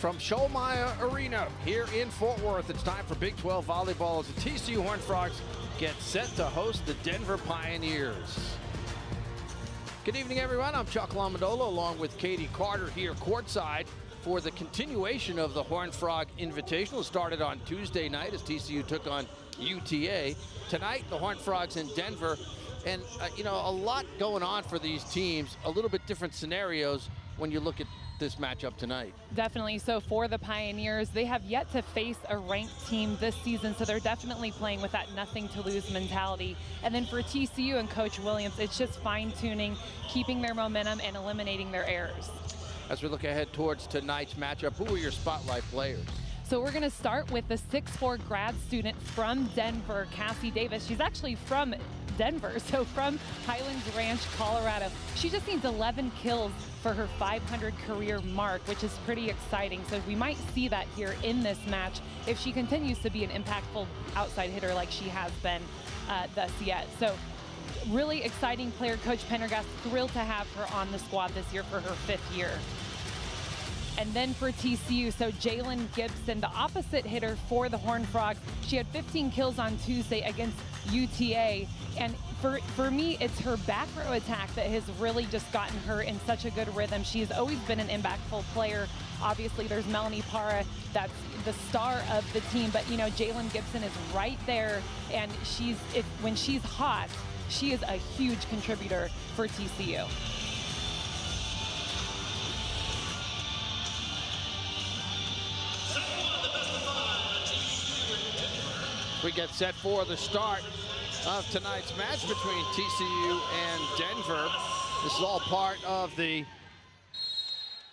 From Schollmeyer Arena here in Fort Worth, it's time for Big 12 volleyball as the TCU Horned Frogs get set to host the Denver Pioneers. Good evening, everyone. I'm Chuck Lamondola along with Katie Carter here courtside for the continuation of the Horned Frog Invitational. It started on Tuesday night as TCU took on UTA. Tonight, the Horned Frogs in Denver. And, a lot going on for these teams, a little bit different scenarios when you look at this matchup tonight. Definitely. So for the Pioneers, they have yet to face a ranked team this season, so they're definitely playing with that nothing to lose mentality. And then for TCU and Coach Williams, it's just fine-tuning, keeping their momentum and eliminating their errors. As we look ahead towards tonight's matchup, who are your spotlight players? So we're going to start with the 6'4" grad student from Denver, Cassie Davis. She's actually from Denver, so from Highlands Ranch, Colorado. She just needs 11 kills for her 500 career mark, which is pretty exciting. So we might see that here in this match if she continues to be an impactful outside hitter like she has been thus yet. So really exciting player. Coach Pendergast thrilled to have her on the squad this year for her 5th year. And then for TCU, so Jalen Gibson, the opposite hitter for the Horned Frogs. She had 15 kills on Tuesday against UTA. And for me, it's her back row attack that has really just gotten her in such a good rhythm. She has always been an impactful player. Obviously, there's Melanie Parra, that's the star of the team. But, Jalen Gibson is right there. And when she's hot, she is a huge contributor for TCU. We get set for the start of tonight's match between TCU and Denver. This is all part of the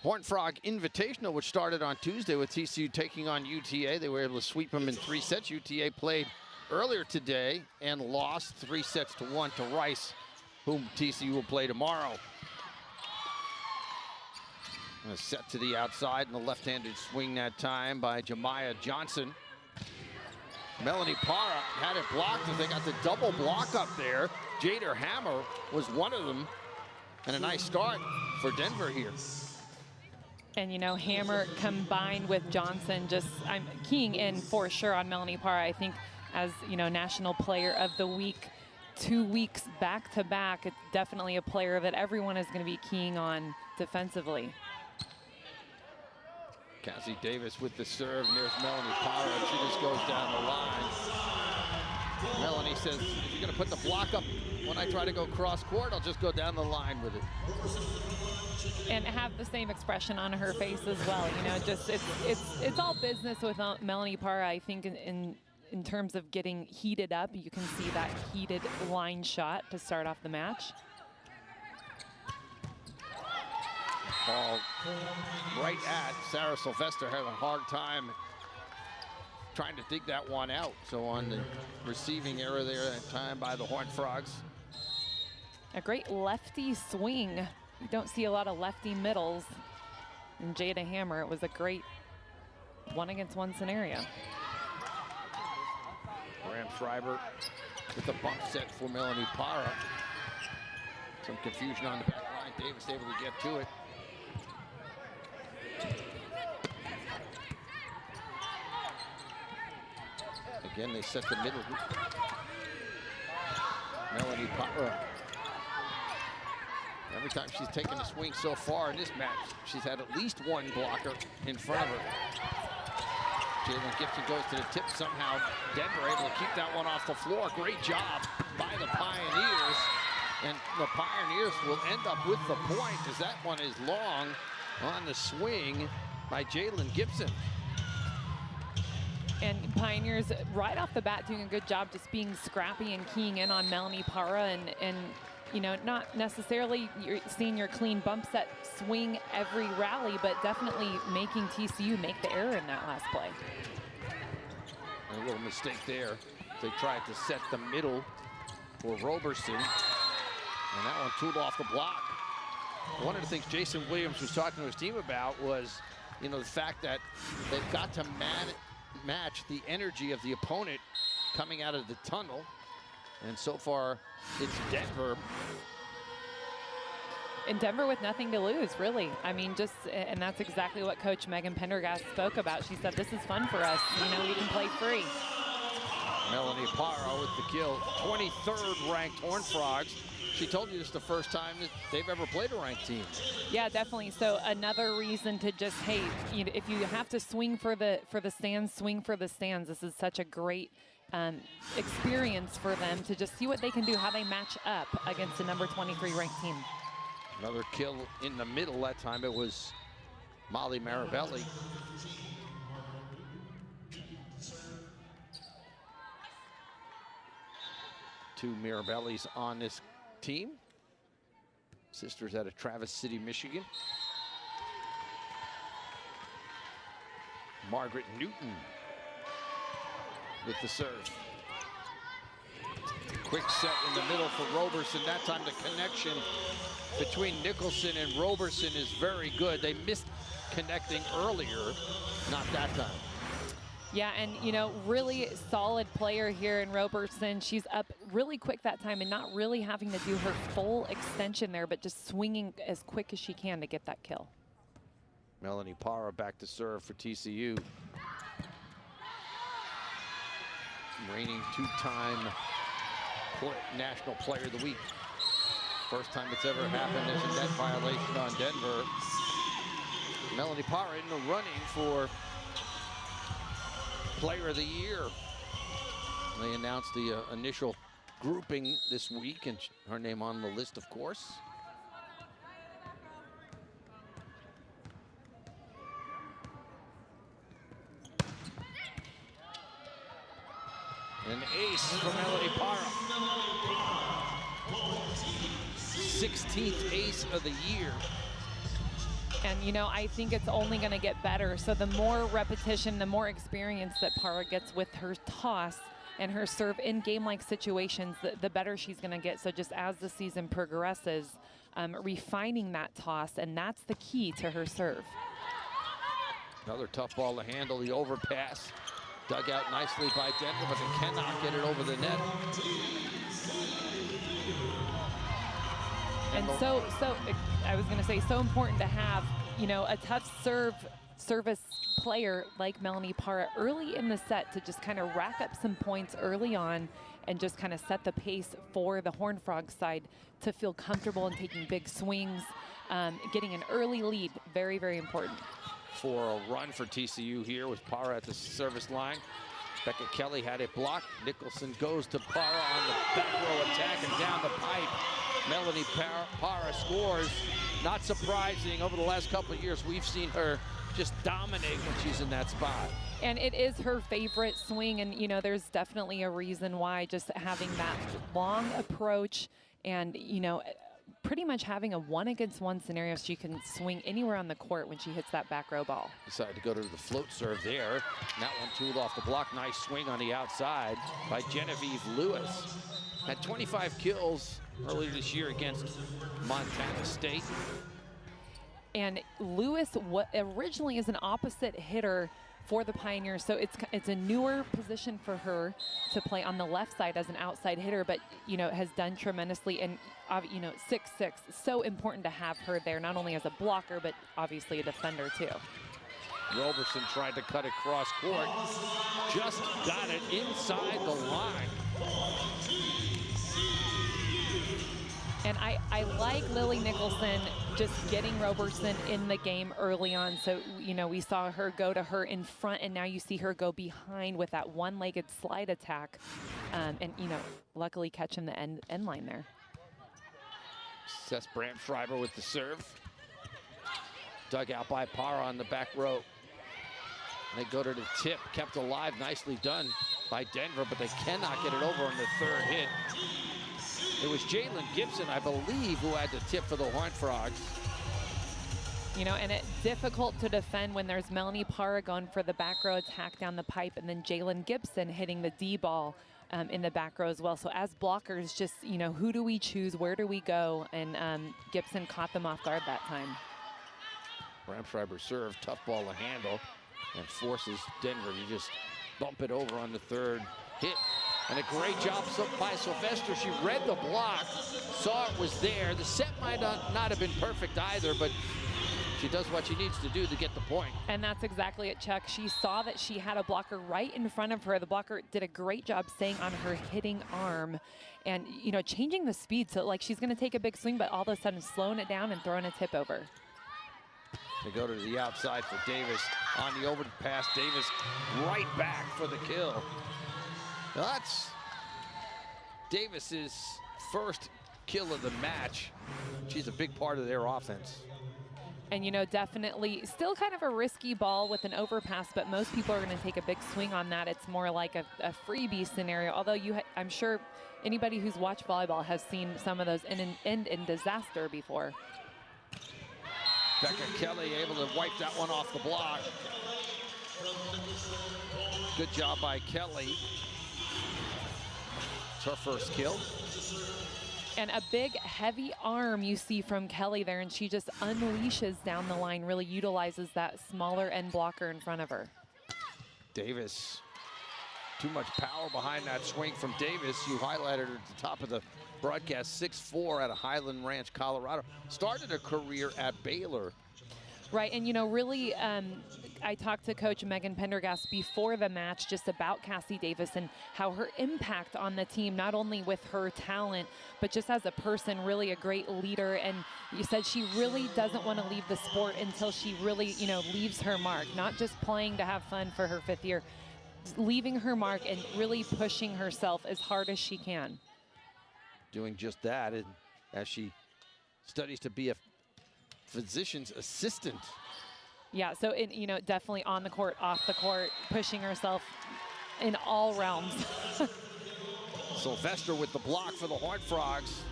Horned Frog Invitational, which started on Tuesday with TCU taking on UTA. They were able to sweep them in 3 sets. UTA played earlier today and lost 3 sets to 1 to Rice, whom TCU will play tomorrow. Set to the outside and the left-handed swing that time by Jemiah Johnson. Melanie Parra had it blocked as they got the double block up there. Jader Hammer was one of them. And a nice start for Denver here. And, Hammer combined with Johnson, I'm keying in for sure on Melanie Parra. I think as, National Player of the Week, 2 weeks back-to-back, it's definitely a player that everyone is going to be keying on defensively. Cassie Davis with the serve, and there's Melanie Parra, and she just goes down the line. Melanie says, if you're gonna put the block up when I try to go cross court, I'll just go down the line with it. And have the same expression on her face as well. It's all business with Melanie Parra. I think in terms of getting heated up, you can see that heated line shot to start off the match. Ball right at Sarah Sylvester, had a hard time trying to dig that one out. So on the receiving error there that time by the Horned Frogs. A great lefty swing. You don't see a lot of lefty middles. And Jada Hammer, it was a great 1-against-1 scenario. Graham Schreiber with the bump set for Melanie Parra. Some confusion on the back line. Davis able to get to it. Again, they set the middle. Melanie Parra. Every time she's taken a swing so far in this match, she's had at least one blocker in front of her. Jalen Gibson goes to the tip somehow. Denver able to keep that one off the floor. Great job by the Pioneers. And the Pioneers will end up with the point as that one is long on the swing by Jalen Gibson. And Pioneers right off the bat doing a good job just being scrappy and keying in on Melanie Parra and not necessarily you're seeing your clean bump set swing every rally, but definitely making TCU make the error in that last play. A little mistake there. They tried to set the middle for Roberson, and that one tooled off the block. One of the things Jason Williams was talking to his team about was, the fact that they've got to match the energy of the opponent coming out of the tunnel. And so far, it's Denver in Denver with nothing to lose, really. I mean, and that's exactly what Coach Megan Pendergast spoke about. She said, this is fun for us. You know, we can play free. Melanie Parra with the kill. 23rd ranked Horned Frogs. She told you this is the first time that they've ever played a ranked team. Yeah, definitely. So another reason to just, hey, you know, if you have to swing for the stands, swing for the stands. This is such a great experience for them to just see what they can do, how they match up against the number 23 ranked team. Another kill in the middle. That time it was Molly Marabelli. Two Mirabellis on this team. Sisters out of Traverse City, Michigan. Margaret Newton with the serve. Quick set in the middle for Roberson. That time the connection between Nicholson and Roberson is very good. They missed connecting earlier, not that time. Yeah, and you know, really solid player here in Roberson. She's up really quick that time and not really having to do her full extension there, but just swinging as quick as she can to get that kill. Melanie Parra back to serve for TCU. Reigning two-time National Player of the Week. First time it's ever happened as a net violation on Denver. Melanie Parra in the running for Player of the Year. They announced the initial grouping this week, and her name on the list, of course. An ace for Melanie Parra. 16th ace of the year. And, you know, I think it's only going to get better. So the more repetition, the more experience that Parra gets with her toss and her serve in game-like situations, the better she's going to get. So just as the season progresses, refining that toss, and that's the key to her serve. Another tough ball to handle, the overpass. Dug out nicely by Denver, but they cannot get it over the net. And so I was going to say, so important to have, you know, a tough service player like Melanie Parra early in the set to just kind of rack up some points early on and just kind of set the pace for the Horned Frog side to feel comfortable in taking big swings, getting an early lead, very, very important. For a run for TCU here with Parra at the service line. Becca Kelly had it blocked. Nicholson goes to Parra on the back row attack and down the pipe. Melanie Parra scores. Not surprising, over the last couple of years, we've seen her just dominate when she's in that spot. And it is her favorite swing, and you know, there's definitely a reason why, just having that long approach and, you know, pretty much having a 1-against-1 scenario so she can swing anywhere on the court when she hits that back row ball. Decided to go to the float serve there. And that one tooled off the block. Nice swing on the outside by Genevieve Lewis. Had 25 kills earlier this year against Montana State. And Lewis originally is an opposite hitter for the Pioneers, so it's a newer position for her to play on the left side as an outside hitter, but you know, has done tremendously. And you know, 6'6", so important to have her there, not only as a blocker but obviously a defender too. Roberson tried to cut across court, just got it inside the line. And I like Lily Nicholson just getting Roberson in the game early on. So, you know, we saw her go to her in front, and now you see her go behind with that one-legged slide attack. And, you know, luckily catching the end line there. Seth Bramschreiber with the serve. Dug out by Parra on the back row. They go to the tip, kept alive, nicely done by Denver, but they cannot get it over on the third hit. It was Jalen Gibson, I believe, who had the tip for the Horned Frogs. You know, and it's difficult to defend when there's Melanie Parra going for the back row attack down the pipe, and then Jalen Gibson hitting the D ball in the back row as well. So as blockers, just, you know, who do we choose? Where do we go? And Gibson caught them off guard that time. Bramschreiber serve, tough ball to handle, and forces Denver to just bump it over on the third hit. And a great job by Sylvester. She read the block, saw it was there. The set might not have been perfect either, but she does what she needs to do to get the point. And that's exactly it, Chuck. She saw that she had a blocker right in front of her. The blocker did a great job staying on her hitting arm and, you know, changing the speed. So, like, she's going to take a big swing, but all of a sudden slowing it down and throwing a tip over. They go to the outside for Davis. On the overpass, Davis right back for the kill. Now that's Davis's first kill of the match. She's a big part of their offense. And, you know, definitely still kind of a risky ball with an overpass, but most people are going to take a big swing on that. It's more like a freebie scenario, although I'm sure anybody who's watched volleyball has seen some of those end in disaster before. Becca Kelly able to wipe that one off the block. Good job by Kelly. It's her first kill. And a big, heavy arm you see from Kelly there, and she just unleashes down the line, really utilizes that smaller end blocker in front of her. Davis, too much power behind that swing from Davis. You highlighted her at the top of the broadcast, 6'4" out of Highland Ranch, Colorado. Started a career at Baylor. Right, and you know, really, I talked to Coach Megan Pendergast before the match just about Cassie Davis and how her impact on the team, not only with her talent, but just as a person, really a great leader. And you said she really doesn't want to leave the sport until she really, you know, leaves her mark, not just playing to have fun for her 5th year, leaving her mark and really pushing herself as hard as she can. Doing just that, and as she studies to be a physician's assistant. Yeah, so, you know, definitely on the court, off the court, pushing herself in all realms. Sylvester with the block for the Horned Frogs.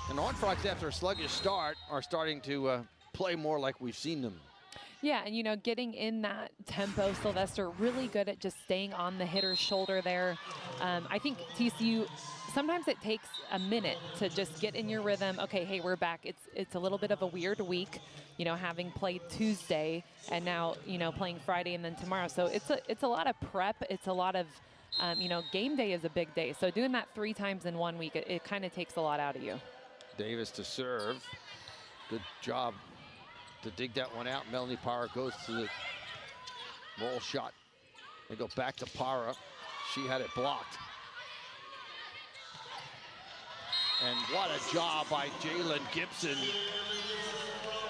And the Horned Frogs, after a sluggish start, are starting to play more like we've seen them. Yeah, and, you know, getting in that tempo, Sylvester really good at just staying on the hitter's shoulder there. I think TCU, sometimes it takes a minute to just get in your rhythm. Okay, hey, we're back. It's a little bit of a weird week, you know, having played Tuesday and now, you know, playing Friday and then tomorrow. So it's a lot of prep. It's a lot of, you know, game day is a big day. So doing that 3 times in 1 week, it kind of takes a lot out of you. Davis to serve. Good job to dig that one out. Melanie Parra goes to the roll shot. They go back to Parra. She had it blocked. And what a job by Jalen Gibson.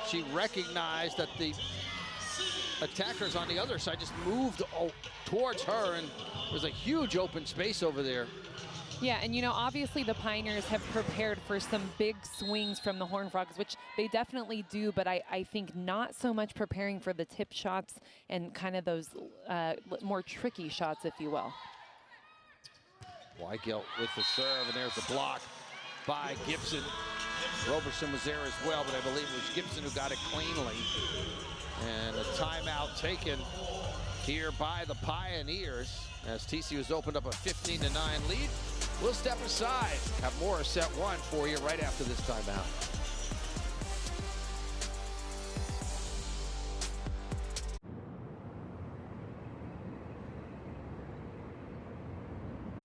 She recognized that the attackers on the other side just moved towards her, and there's a huge open space over there. Yeah, and you know, obviously the Pioneers have prepared for some big swings from the Horned Frogs, which they definitely do, but I think not so much preparing for the tip shots and kind of those more tricky shots, if you will. Weigelt with the serve, and there's the block by Gibson. Roberson was there as well, but I believe it was Gibson who got it cleanly. And a timeout taken here by the Pioneers as TCU has opened up a 15-9 lead. We'll step aside, have more of set 1 for you right after this timeout.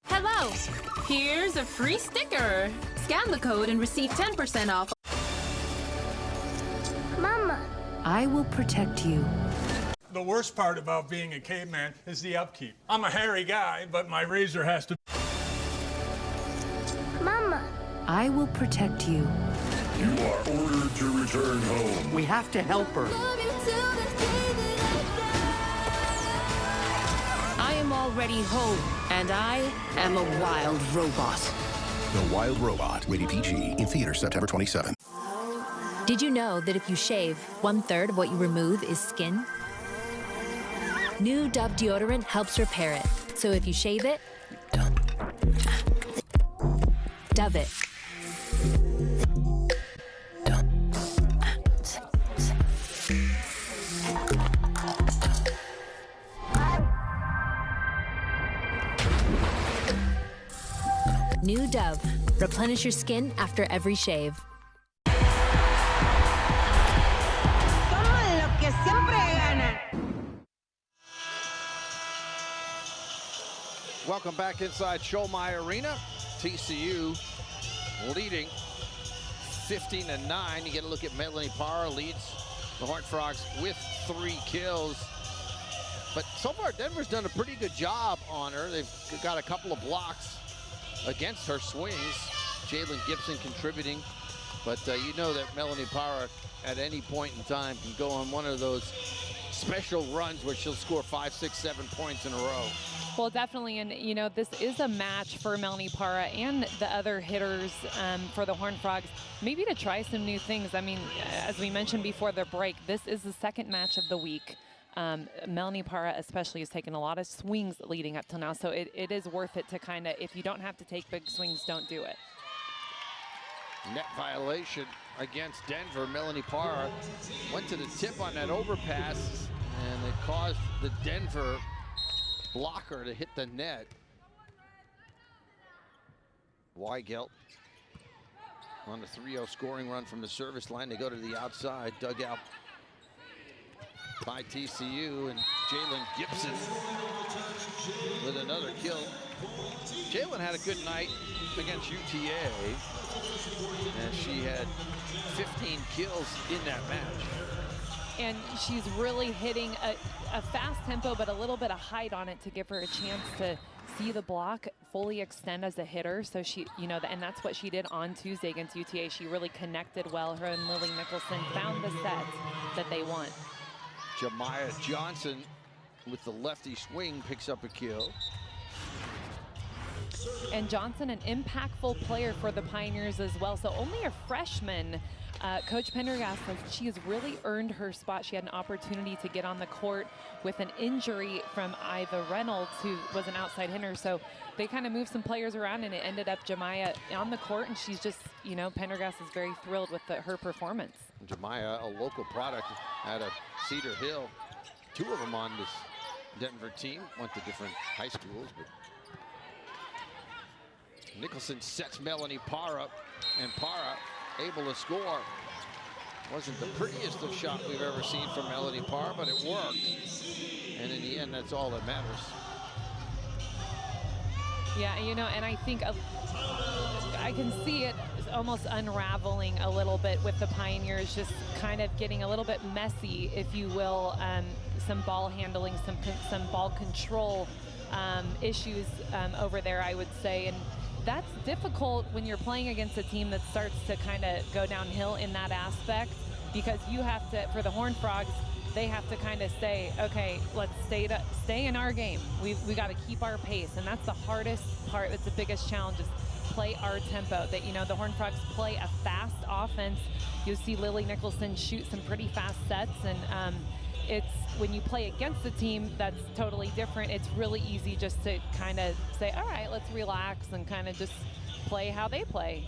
Hello, here's a free sticker. Scan the code and receive 10% off. Mama, I will protect you. The worst part about being a caveman is the upkeep. I'm a hairy guy, but my razor has to... Mama, I will protect you. You are ordered to return home. We have to help her. I am already home, and I am a wild robot. The Wild Robot, rated PG, in theaters September 27th. Did you know that if you shave, 1/3 of what you remove is skin? New Dove deodorant helps repair it. So if you shave it, Dove it. New Dove. Replenish your skin after every shave. welcome back inside Schollmeyer Arena. TCU leading 15-9. You get a look at Melanie Parra, leads the Horned Frogs with 3 kills. But so far, Denver's done a pretty good job on her. They've got a couple of blocks against her swings. Jalen Gibson contributing. But you know that Melanie Parra, at any point in time, can go on one of those special runs where she'll score 5, 6, 7 points in a row. Well, definitely, and you know, this is a match for Melanie Parra and the other hitters for the Horned Frogs, maybe to try some new things. I mean, as we mentioned before the break, this is the second match of the week. Melanie Parra especially has taken a lot of swings leading up till now, so it is worth it to kind of, if you don't have to take big swings, don't do it. Net violation against Denver. Melanie Parra went to the tip on that overpass, and it caused the Denver blocker to hit the net. Weigelt on the 3-0 scoring run from the service line. They go to the outside, dug out by TCU, and Jalen Gibson with another kill. Jalen had a good night against UTA, and she had 15 kills in that match. And she's really hitting a fast tempo, but a little bit of height on it to give her a chance to see the block fully extend as a hitter. So she, you know, and that's what she did on Tuesday against UTA. She really connected well. Her and Lily Nicholson found the set that they want. Jemiah Johnson with the lefty swing picks up a kill. And Johnson, an impactful player for the Pioneers as well. So only a freshman. Coach Pendergast says she has really earned her spot. She had an opportunity to get on the court with an injury from Iva Reynolds, who was an outside hitter. So they kind of moved some players around, and it ended up Jemiah on the court. And she's just, you know, Pendergast is very thrilled with her performance. Jemiah, a local product out of Cedar Hill. 2 of them on this Denver team. Went to different high schools, but Nicholson sets Melanie Parra, and Parra able to score. Wasn't the prettiest of shot we've ever seen from Melanie Parra, but it worked. And in the end, that's all that matters. Yeah, you know, and I think I can see it almost unraveling a little bit with the Pioneers, just kind of getting a little bit messy, if you will. Some ball handling, some ball control issues over there, I would say. And that's difficult when you're playing against a team that starts to kind of go downhill in that aspect, because you have to, for the Horned Frogs, they have to kind of say, okay, let's stay in our game. We got to keep our pace, and that's the hardest part. That's the biggest challenge, is play our tempo. That, you know, the Horned Frogs play a fast offense. You'll see Lily Nicholson shoot some pretty fast sets, and it's when you play against a team that's totally different, it's really easy just to kind of say, all right, let's relax and kind of just play how they play.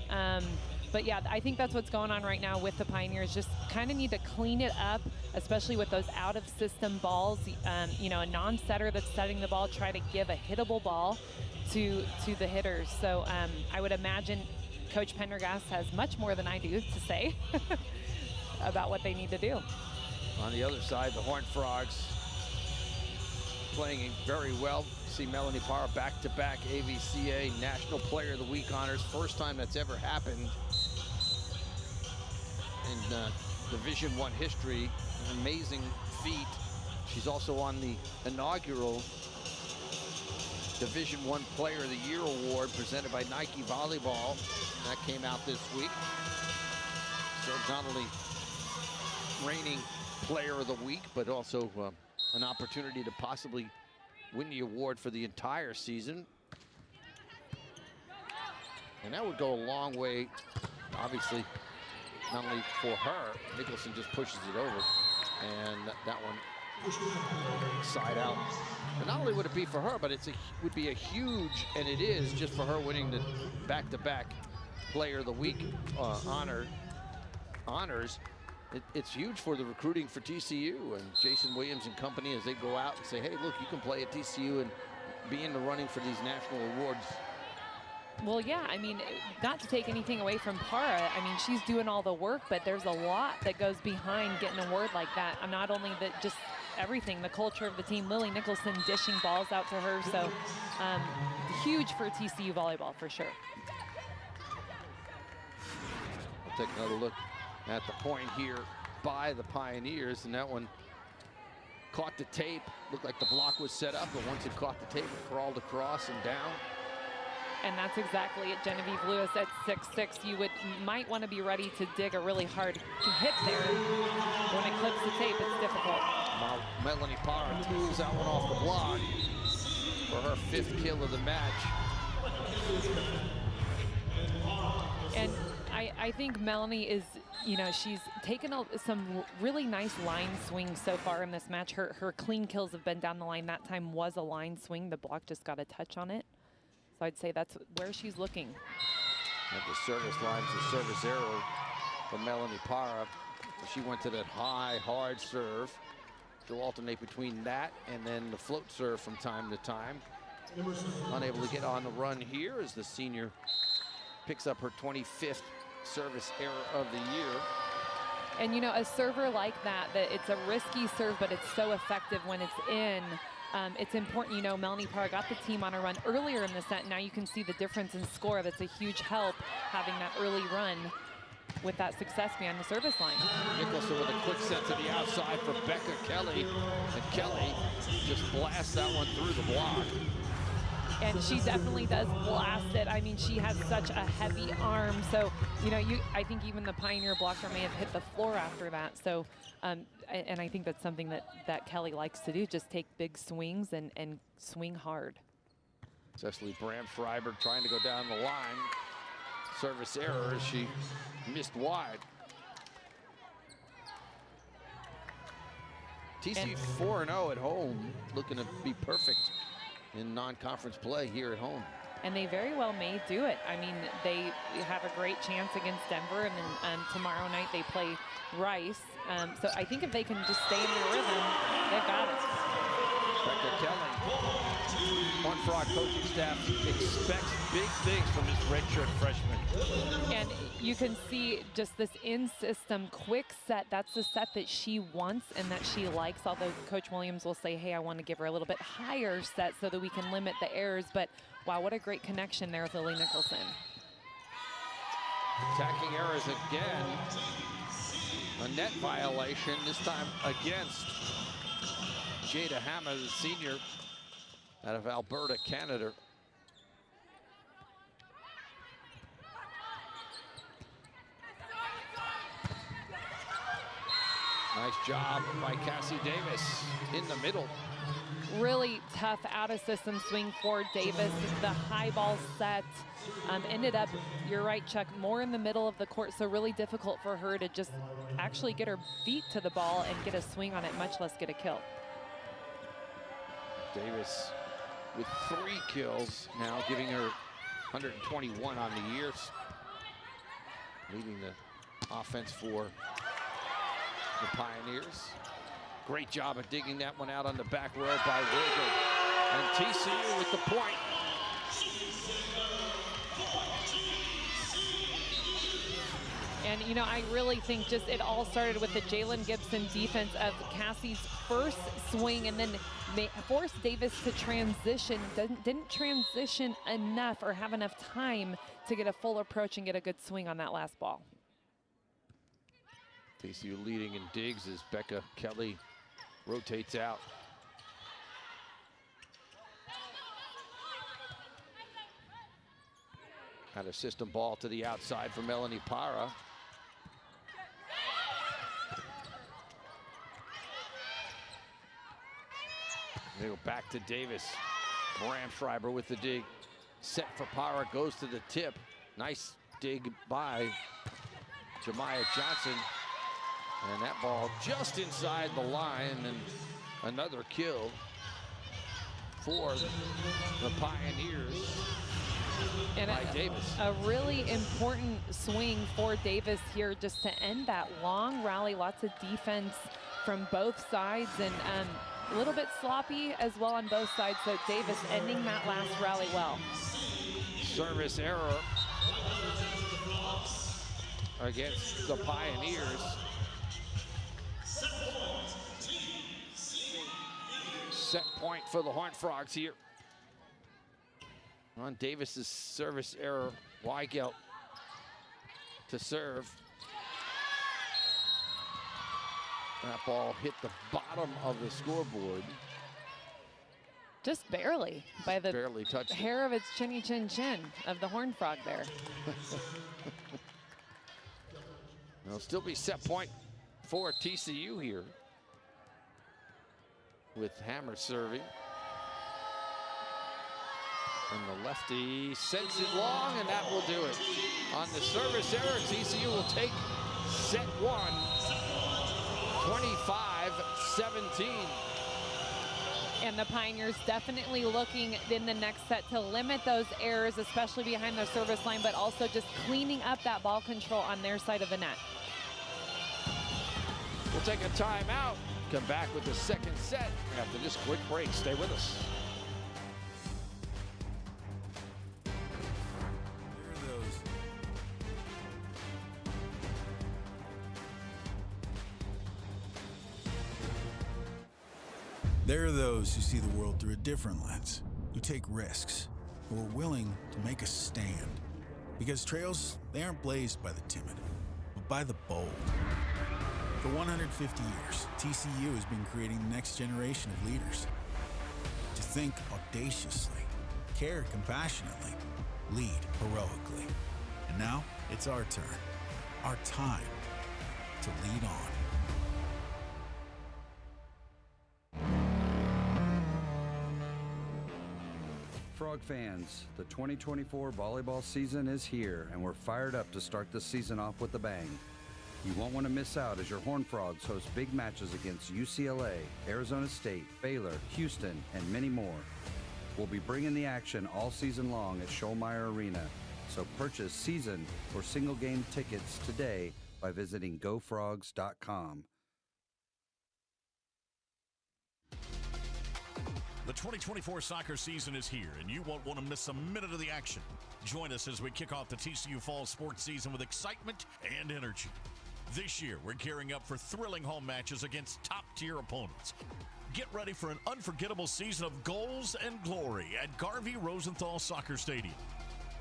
But yeah, I think that's what's going on right now with the Pioneers. Just kind of need to clean it up, especially with those out-of-system balls. You know, a non-setter that's setting the ball, try to give a hittable ball to the hitters. So I would imagine Coach Pendergast has much more than I do to say about what they need to do. On the other side, the Horned Frogs playing very well. See Melanie Parra back-to-back AVCA National Player of the Week honors. First time that's ever happened in Division I history. An amazing feat. She's also on the inaugural Division I Player of the Year award presented by Nike Volleyball. That came out this week. So not only reigning Player of the Week, but also an opportunity to possibly win the award for the entire season. And that would go a long way, obviously, not only for her. Nicholson just pushes it over, and that one side out. But not only would it be for her, but it would be a huge, and it is, just for her winning the back-to-back Player of the Week honors. It's huge for the recruiting for TCU and Jason Williams and company, as they go out and say, hey, look, you can play at TCU and be in the running for these national awards Well, yeah, I mean, not to take anything away from Para. I mean, she's doing all the work, but there's a lot that goes behind getting a word like that. Not only that, just everything, the culture of the team. Lily Nicholson dishing balls out to her, so huge for TCU volleyball for sure. We'll take another look at the point here by the Pioneers, and that one caught the tape. Looked like the block was set up, but once it caught the tape, it crawled across and down. And that's exactly it. Genevieve Lewis at 6'6". You might want to be ready to dig a really hard hit there. When it clips the tape, it's difficult. Melanie Parra moves that one off the block for her 5th kill of the match. And I think Melanie is, you know, she's taken some really nice line swings so far in this match. Her clean kills have been down the line. That time was a line swing. The block just got a touch on it. So I'd say that's where she's looking. At the service lines, the service error for Melanie Parra. She went to that high, hard serve. She'll alternate between that and then the float serve from time to time. Unable to get on the run here as the senior picks up her 25th service error of the year. And you know, a server like that it's a risky serve, but it's so effective when it's in. It's important, you know, Melanie Parra got the team on a run earlier in the set. Now you can see the difference in score. That's a huge help, having that early run with that success behind the service line. Nicholson with a quick set to the outside for Becca Kelly. And Kelly just blasts that one through the block. And she definitely does blast it. I mean, she has such a heavy arm. So, you know, I think even the Pioneer blocker may have hit the floor after that. So, and I think that's something that Kelly likes to do, just take big swings and swing hard. Cecily Bram-Freiberg trying to go down the line. Service error as she missed wide. TCU 4-0 at home, looking to be perfect in non-conference play here at home. And they very well may do it. I mean, they have a great chance against Denver, and then tomorrow night they play Rice. So I think if they can just stay in their rhythm, they've got it. Becca Kelly, Horned Frog coaching staff expects big things from this redshirt freshman. And you can see just this in-system quick set. That's the set that she wants and that she likes, although Coach Williams will say, hey, I want to give her a little bit higher set so that we can limit the errors. But wow, what a great connection there with Lily Nicholson. Attacking errors again. A net violation, this time against Jada Hammer, the senior out of Alberta, Canada. Nice job by Cassie Davis in the middle. Really tough out-of-system swing for Davis. The high ball set ended up, you're right, Chuck, more in the middle of the court, so really difficult for her to just actually get her feet to the ball and get a swing on it, much less get a kill. Davis with 3 kills now, giving her 121 on the year, leading the offense for the Pioneers. Great job of digging that one out on the back row by Wilger. And TCU with the point. And, you know, I really think just it all started with the Jalen Gibson defense of Cassie's first swing, and then forced Davis to transition. Didn't transition enough or have enough time to get a full approach and get a good swing on that last ball. TCU leading in digs as Becca Kelly rotates out. Had a system ball to the outside for Melanie Parra. They go back to Davis. Bram-Schreiber with the dig. Set for Parra, goes to the tip. Nice dig by Jemiah Johnson. And that ball just inside the line, and another kill for the Pioneers by Davis. A really important swing for Davis here just to end that long rally. Lots of defense from both sides, and a little bit sloppy as well on both sides. So Davis ending that last rally well. service error against the Pioneers. Set point for the Horned Frogs here. On Davis's service error, Weigelt to serve. That ball hit the bottom of the scoreboard. Just barely, by the barely touched hair of its chinny chin chin of the Horned Frog there. It'll still be set point for TCU here, with Hammer serving. And the lefty sends it long, and that will do it. On the service error, TCU will take set one, 25-17. And the Pioneers definitely looking in the next set to limit those errors, especially behind the service line, but also just cleaning up that ball control on their side of the net. We'll take a timeout. Come back with the second set after this quick break. Stay with us. There are those who see the world through a different lens, who take risks, who are willing to make a stand. Because trails, they aren't blazed by the timid, but by the bold. For 150 years, TCU has been creating the next generation of leaders. To think audaciously, care compassionately, lead heroically. And now, it's our turn, our time to lead on. Frog fans, the 2024 volleyball season is here, and we're fired up to start the season off with a bang. You won't want to miss out as your Horned Frogs host big matches against UCLA, Arizona State, Baylor, Houston, and many more. We'll be bringing the action all season long at Schollmeyer Arena, so purchase season or single game tickets today by visiting gofrogs.com. The 2024 soccer season is here, and you won't want to miss a minute of the action. Join us as we kick off the TCU fall sports season with excitement and energy. This year, we're gearing up for thrilling home matches against top-tier opponents. Get ready for an unforgettable season of goals and glory at Garvey Rosenthal Soccer Stadium.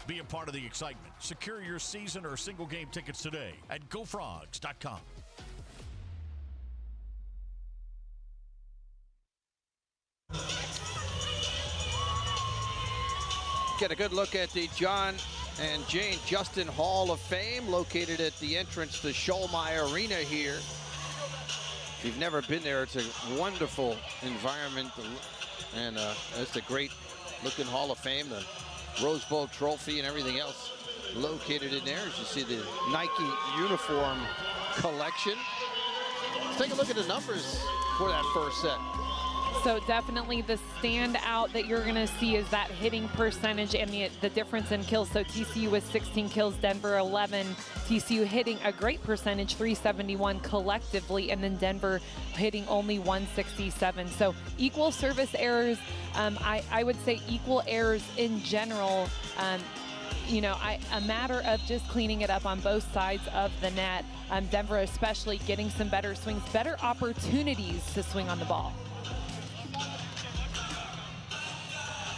Be a part of the excitement. Secure your season or single-game tickets today at gofrogs.com. Get a good look at the John and Jane Justin Hall of Fame, located at the entrance to Schollmeyer Arena here. If you've never been there, it's a wonderful environment, and it's a great looking Hall of Fame. The Rose Bowl trophy and everything else located in there. As you see the Nike uniform collection. Let's take a look at the numbers for that first set. So definitely the standout that you're going to see is that hitting percentage and the difference in kills. So TCU with 16 kills, Denver 11. TCU hitting a great percentage, 371 collectively, and then Denver hitting only 167. So equal service errors. I would say equal errors in general. You know, a matter of just cleaning it up on both sides of the net. Denver especially getting some better swings, better opportunities to swing on the ball.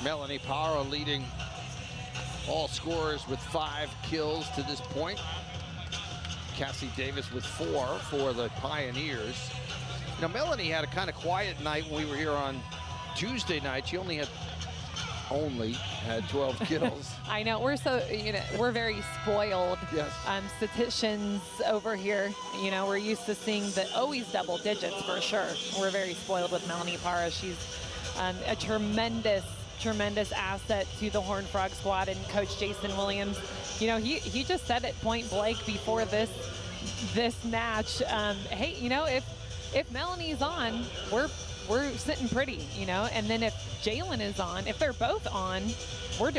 Melanie Parra leading all scorers with 5 kills to this point. Cassie Davis with 4 for the Pioneers. You know, Melanie had a kind of quiet night when we were here on Tuesday night. She only had 12 kills. I know, we're so, you know, we're very spoiled. Yes. Statisticians over here, you know, we're used to seeing always double digits for sure. We're very spoiled with Melanie Parra. She's a tremendous asset to the Horned Frog squad, and Coach Jason Williams, you know, he just said it point blank before this match. Hey, you know, if Melanie's on, we're sitting pretty, you know, and then if Jalen is on, if they're both on, we're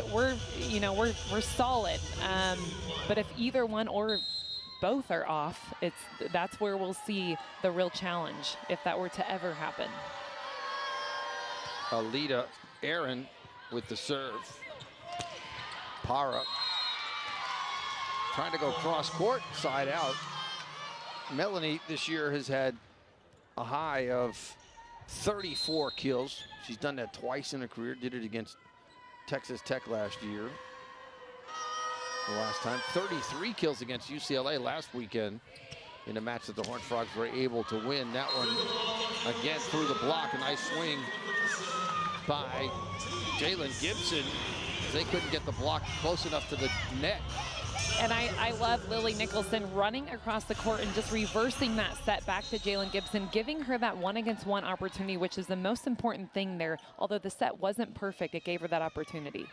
solid. But if either one or both are off, that's where we'll see the real challenge if that were to ever happen. Alita Aaron with the serve. Para trying to go cross court, side out. Melanie this year has had a high of 34 kills. She's done that twice in her career. Did it against Texas Tech last year. The last time, 33 kills against UCLA last weekend in a match that the Horned Frogs were able to win. That one, again, through the block. A nice swing by Jalen Gibson. They couldn't get the block close enough to the net. And I love Lily Nicholson running across the court and just reversing that set back to Jalen Gibson, giving her that 1-against-1 opportunity, which is the most important thing there. Although the set wasn't perfect, it gave her that opportunity.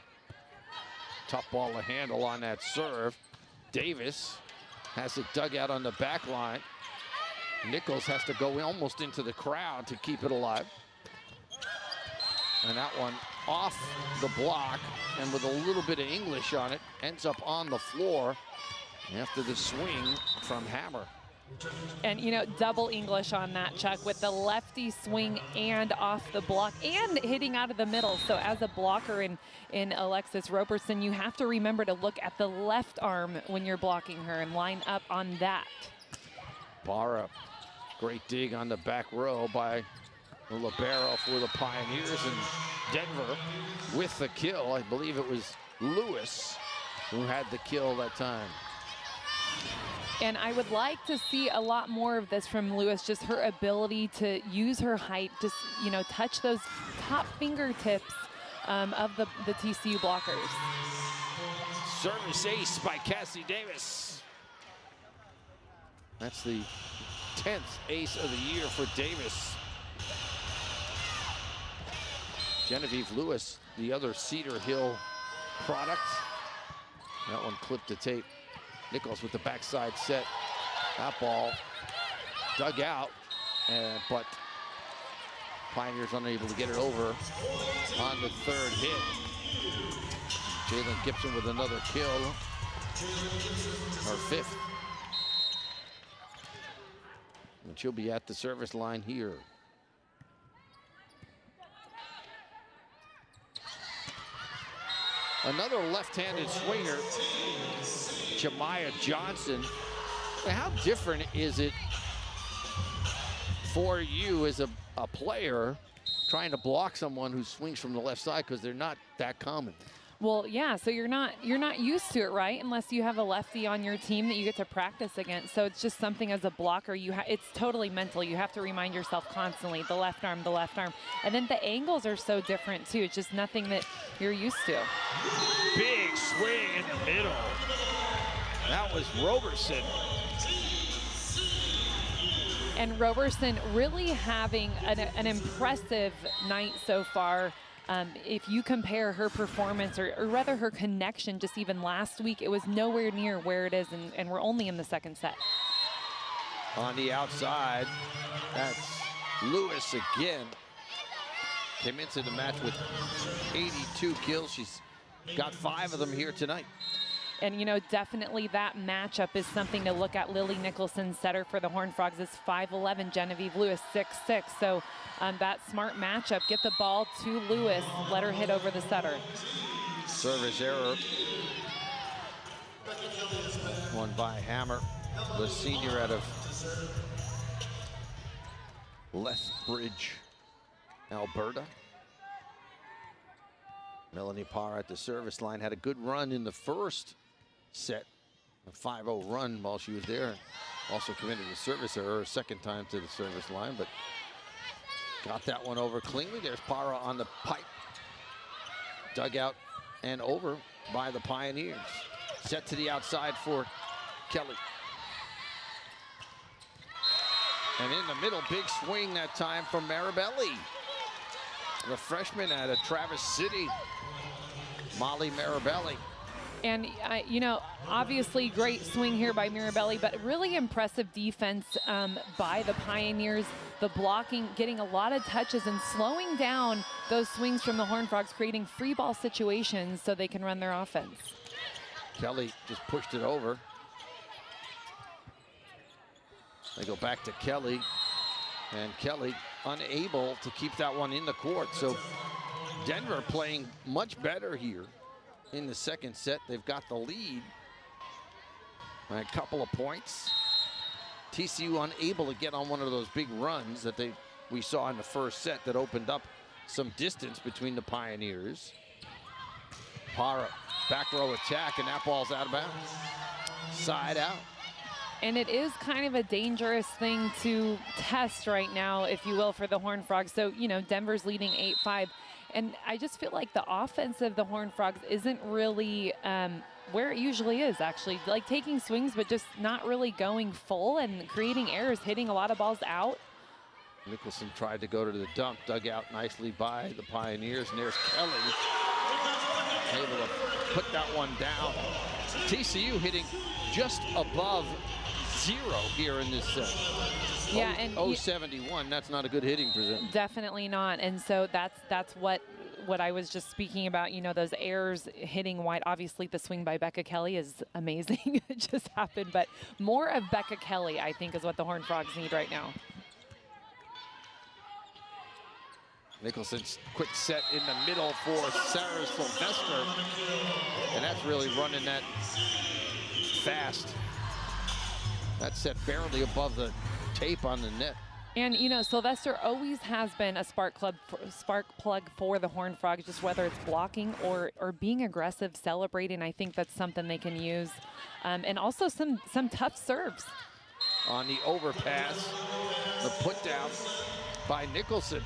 Tough ball to handle on that serve. Davis has it dug out on the back line. Nichols has to go almost into the crowd to keep it alive. And that one off the block, and with a little bit of English on it, ends up on the floor after the swing from Hammer. And, you know, double English on that, Chuck, with the lefty swing and off the block and hitting out of the middle. So as a blocker in Alexis Roberson, you have to remember to look at the left arm when you're blocking her and line up on that. Barra, great dig on the back row by the libero for the Pioneers, and Denver with the kill. I believe it was Lewis who had the kill that time. And I would like to see a lot more of this from Lewis, just her ability to use her height, just, you know, touch those top fingertips of the TCU blockers. Service ace by Cassie Davis. That's the 10th ace of the year for Davis. Genevieve Lewis, the other Cedar Hill product. That one clipped to tape. Nichols with the backside set. That ball dug out, but Pioneers unable to get it over on the third hit. Jalen Gibson with another kill, her 5th. And she'll be at the service line here. Another left-handed swinger, Jemiah Johnson. How different is it for you as a player trying to block someone who swings from the left side, because they're not that common? Well, yeah, so you're not used to it, right? Unless you have a lefty on your team that you get to practice against. So it's just something as a blocker, it's totally mental. You have to remind yourself constantly, the left arm. And then the angles are so different too. It's just nothing that you're used to. Big swing in the middle. That was Roberson. And Roberson really having an impressive night so far. If you compare her performance, or rather her connection, just even last week, it was nowhere near where it is, and we're only in the second set. On the outside, that's Lewis again. Came into the match with 82 kills. She's got 5 of them here tonight. And, you know, definitely that matchup is something to look at. Lily Nicholson, setter for the Horned Frogs, is 5'11", Genevieve Lewis 6'6". So that smart matchup, get the ball to Lewis, let her hit over the setter. Service error. One by Hammer, the senior out of Lethbridge, Alberta. Melanie Parr at the service line had a good run in the first set, a 5-0 run while she was there. Also committed a service error, her second time to the service line, but got that one over cleanly. There's Parra on the pipe. Dug out and over by the Pioneers. Set to the outside for Kelly. And in the middle, big swing that time from Marabelli. The freshman out of Traverse City, Molly Marabelli. And, you know, obviously great swing here by Mirabelli, but really impressive defense by the Pioneers. The blocking, getting a lot of touches and slowing down those swings from the Horned Frogs, creating free ball situations so they can run their offense. Kelly just pushed it over. They go back to Kelly, and Kelly unable to keep that one in the court. So Denver playing much better here. in the second set. They've got the lead by a couple of points. TCU unable to get on one of those big runs that we saw in the first set that opened up some distance between the Pioneers. Para, back row attack, and that ball's out of bounds. Side out. And it is kind of a dangerous thing to test right now, if you will, for the Horned Frogs. So, you know, Denver's leading 8-5. And I just feel like the offense of the Horned Frogs isn't really where it usually is, actually. Like taking swings, but just not really going full and creating errors, hitting a lot of balls out. Nicholson tried to go to the dump, dug out nicely by the Pioneers. And there's Kelly, able to put that one down. TCU hitting just above 0 here in this set. Yeah, and 0-71, that's not a good hitting percentage. Definitely not. And so that's what I was just speaking about, you know, those errors hitting wide. Obviously the swing by Becca Kelly is amazing. It just happened, but more of Becca Kelly, I think, is what the Horned Frogs need right now. Nicholson's quick set in the middle for Sarah Sylvester. And that's really running that fast. That set barely above the tape on the net. And, you know, Sylvester always has been a spark plug for the Horned Frogs, just whether it's blocking or being aggressive, celebrating. I think that's something they can use. And also some tough serves. On the overpass, the put down by Nicholson.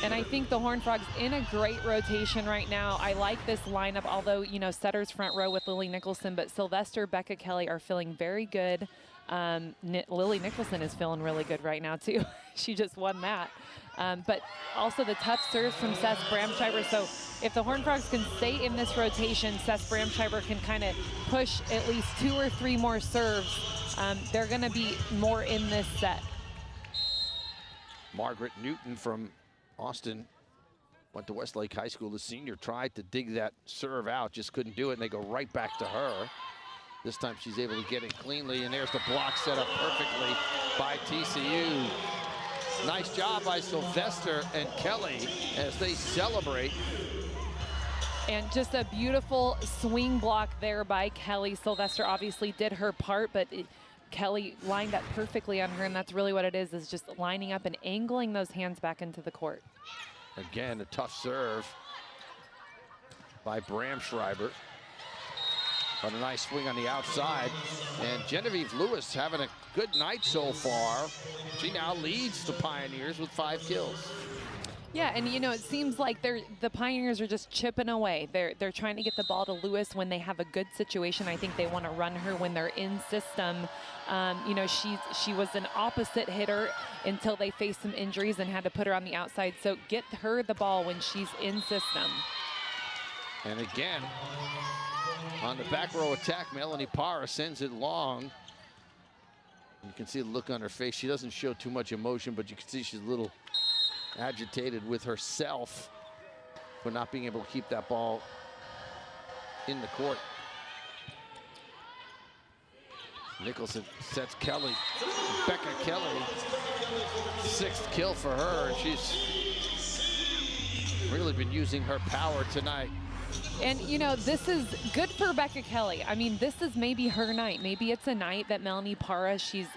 And I think the Horned Frogs in a great rotation right now. I like this lineup, although, you know, setters front row with Lily Nicholson, but Sylvester, Becca Kelly are feeling very good. Lily Nicholson is feeling really good right now, too. She just won that. But also the tough serves from Seth Bramschreiber. So if the Horned Frogs can stay in this rotation, Seth Bramschreiber can kind of push at least 2 or 3 more serves. They're going to be more in this set. Margaret Newton from Austin went to Westlake High School. The senior tried to dig that serve out, just couldn't do it, and they go right back to her. This time she's able to get it cleanly, and there's the block set up perfectly by TCU. Nice job by Sylvester and Kelly as they celebrate. And just a beautiful swing block there by Kelly. Sylvester obviously did her part, but Kelly lined up perfectly on her, and that's really what it is just lining up and angling those hands back into the court. Again, a tough serve by Bramschreiber. But a nice swing on the outside. And Genevieve Lewis having a good night so far. She now leads the Pioneers with 5 kills. Yeah, and you know, it seems like the Pioneers are just chipping away. They're trying to get the ball to Lewis when they have a good situation. I think they want to run her when they're in system. You know, she was an opposite hitter until they faced some injuries and had to put her on the outside. So get her the ball when she's in system. And again, on the back row attack, Melanie Parra sends it long. You can see the look on her face. She doesn't show too much emotion, but you can see she's a little agitated with herself for not being able to keep that ball in the court. Nicholson sets Kelly, Becca Kelly, 6th kill for her, and she's really been using her power tonight. And, you know, this is good for Becca Kelly. I mean, this is maybe her night. Maybe it's a night that Melanie Parra, she's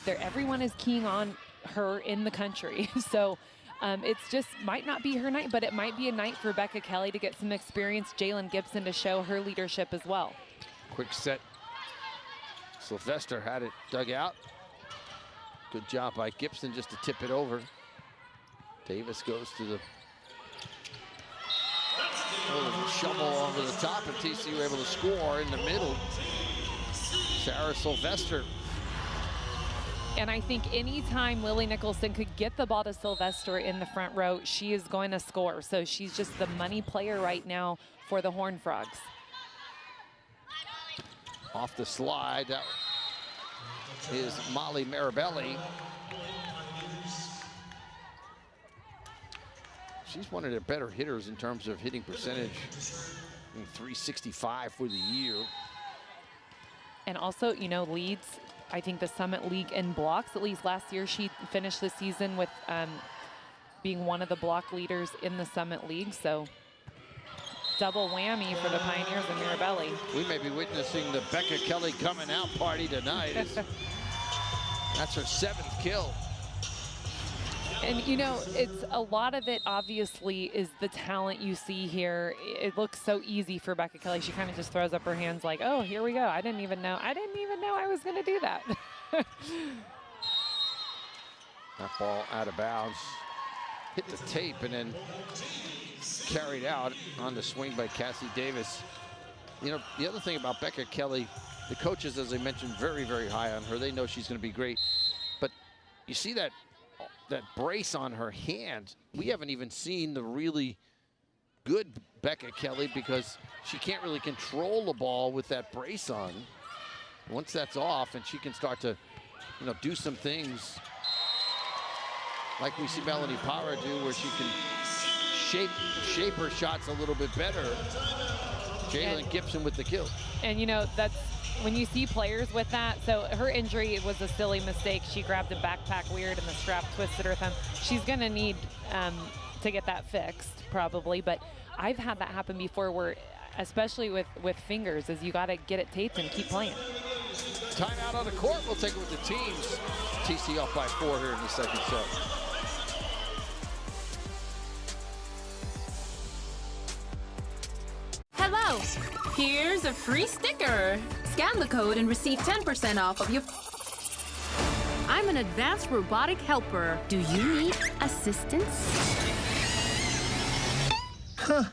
there. Everyone is keying on her in the country. So it's just might not be her night, but it might be a night for Becca Kelly to get some experience. Jalen Gibson to show her leadership as well. Quick set. Sylvester had it dug out. Good job by Gibson just to tip it over. Davis goes to the shovel over the top, and TCU able to score in the middle. Sarah Sylvester. And I think anytime Lily Nicholson could get the ball to Sylvester in the front row, she is going to score. So she's just the money player right now for the Horned Frogs. Off the slide, that is Molly Marabelli. She's one of their better hitters in terms of hitting percentage. I mean, 365 for the year. And also, you know, leads, I think, the Summit League in blocks. At least last year, she finished the season with being one of the block leaders in the Summit League. So double whammy for the Pioneers and Mirabelli. We may be witnessing the Becca Kelly coming out party tonight. That's her 7th kill. And you know, it's a lot of it obviously is the talent you see here. It looks so easy for Becca Kelly. She kind of just throws up her hands like, oh, here we go. I didn't even know I was going to do that. That ball out of bounds. Hit the tape and then carried out on the swing by Cassie Davis. You know, the other thing about Becca Kelly, the coaches, as I mentioned, very, very high on her. They know she's going to be great. But you see that brace on her hand. We haven't even seen the really good Becca Kelly because she can't really control the ball with that brace on. Once that's off and she can start to, you know, do some things like we see Melanie Parra do, where she can shape her shots a little bit better. Jalen Gibson with the kill. And you know, that's when you see players with that. So her injury was a silly mistake. She grabbed a backpack weird and the strap twisted her thumb. She's gonna need to get that fixed probably, but I've had that happen before where, especially with fingers, is you gotta get it taped and keep playing. Timeout on the court. We'll take it with the teams. TC up by 4 here in the second set. Hello. Here's a free sticker. Scan the code and receive 10% off of your... I'm an advanced robotic helper. Do you need assistance? Huh.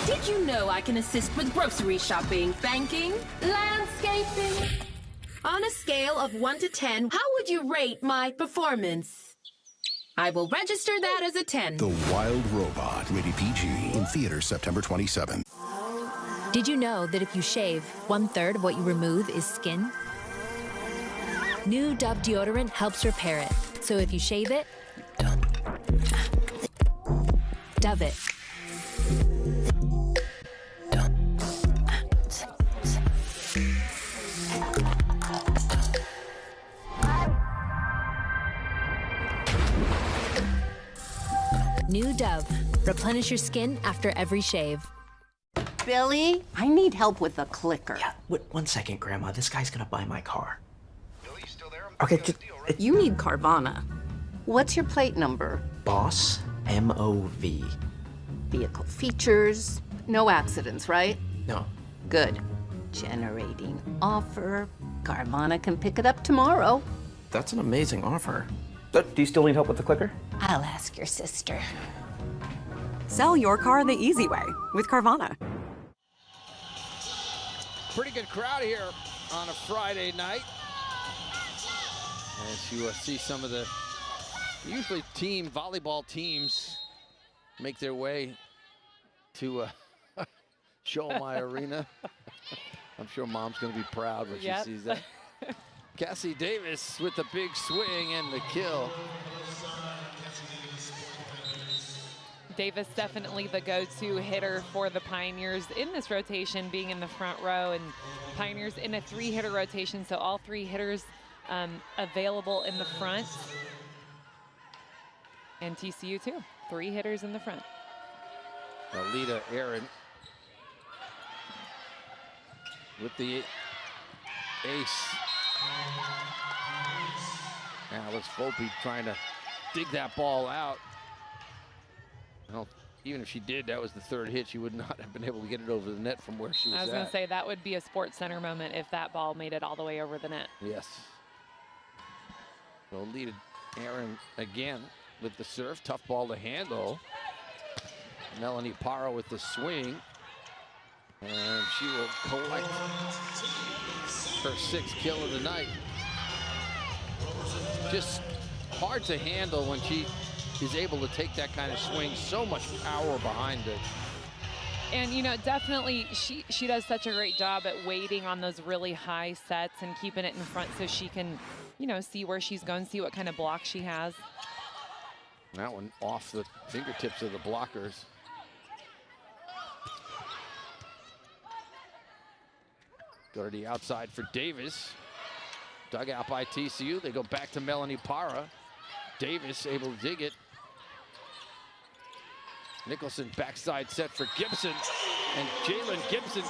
Did you know I can assist with grocery shopping, banking, landscaping? On a scale of 1 to 10, how would you rate my performance? I will register that as a 10. The Wild Robot, rated PG, in theaters September 27th. Did you know that if you shave, 1/3 of what you remove is skin? New Dove deodorant helps repair it. So if you shave it, Dove it. New Dove. Replenish your skin after every shave. Billy, I need help with a clicker. Yeah, one second, Grandma. This guy's gonna buy my car. Billy, you still there? Okay, just... You need Carvana. What's your plate number? Boss, M-O-V. Vehicle features, no accidents, right? No. Good. Generating offer. Carvana can pick it up tomorrow. That's an amazing offer. Do you still need help with the clicker? I'll ask your sister. Sell your car the easy way with Carvana. Pretty good crowd here on a Friday night. As you see some of the usually volleyball teams make their way to Show-My Arena. I'm sure Mom's going to be proud when she sees that. Cassie Davis with the big swing and the kill. Davis definitely the go-to hitter for the Pioneers in this rotation, being in the front row, and Pioneers in a 3-hitter rotation, so all 3 hitters available in the front. And TCU too, 3 hitters in the front. Alita Aaron with the ace. Alice Volpe trying to dig that ball out. Well, even if she did, that was the 3rd hit. She would not have been able to get it over the net from where she was at. I was going to say that would be a Sports Center moment if that ball made it all the way over the net. Yes. So Alita Aaron again with the serve. Tough ball to handle. Melanie Parra with the swing. And she will collect her 6th kill of the night. Just hard to handle when she is able to take that kind of swing. So much power behind it. And, you know, definitely she does such a great job at waiting on those really high sets and keeping it in front so she can, you know, see where she's going, see what kind of block she has. That one off the fingertips of the blockers. Go to the outside for Davis. Dug out by TCU. They go back to Melanie Parra. Davis able to dig it. Nicholson backside set for Gibson, and Jalen Gibson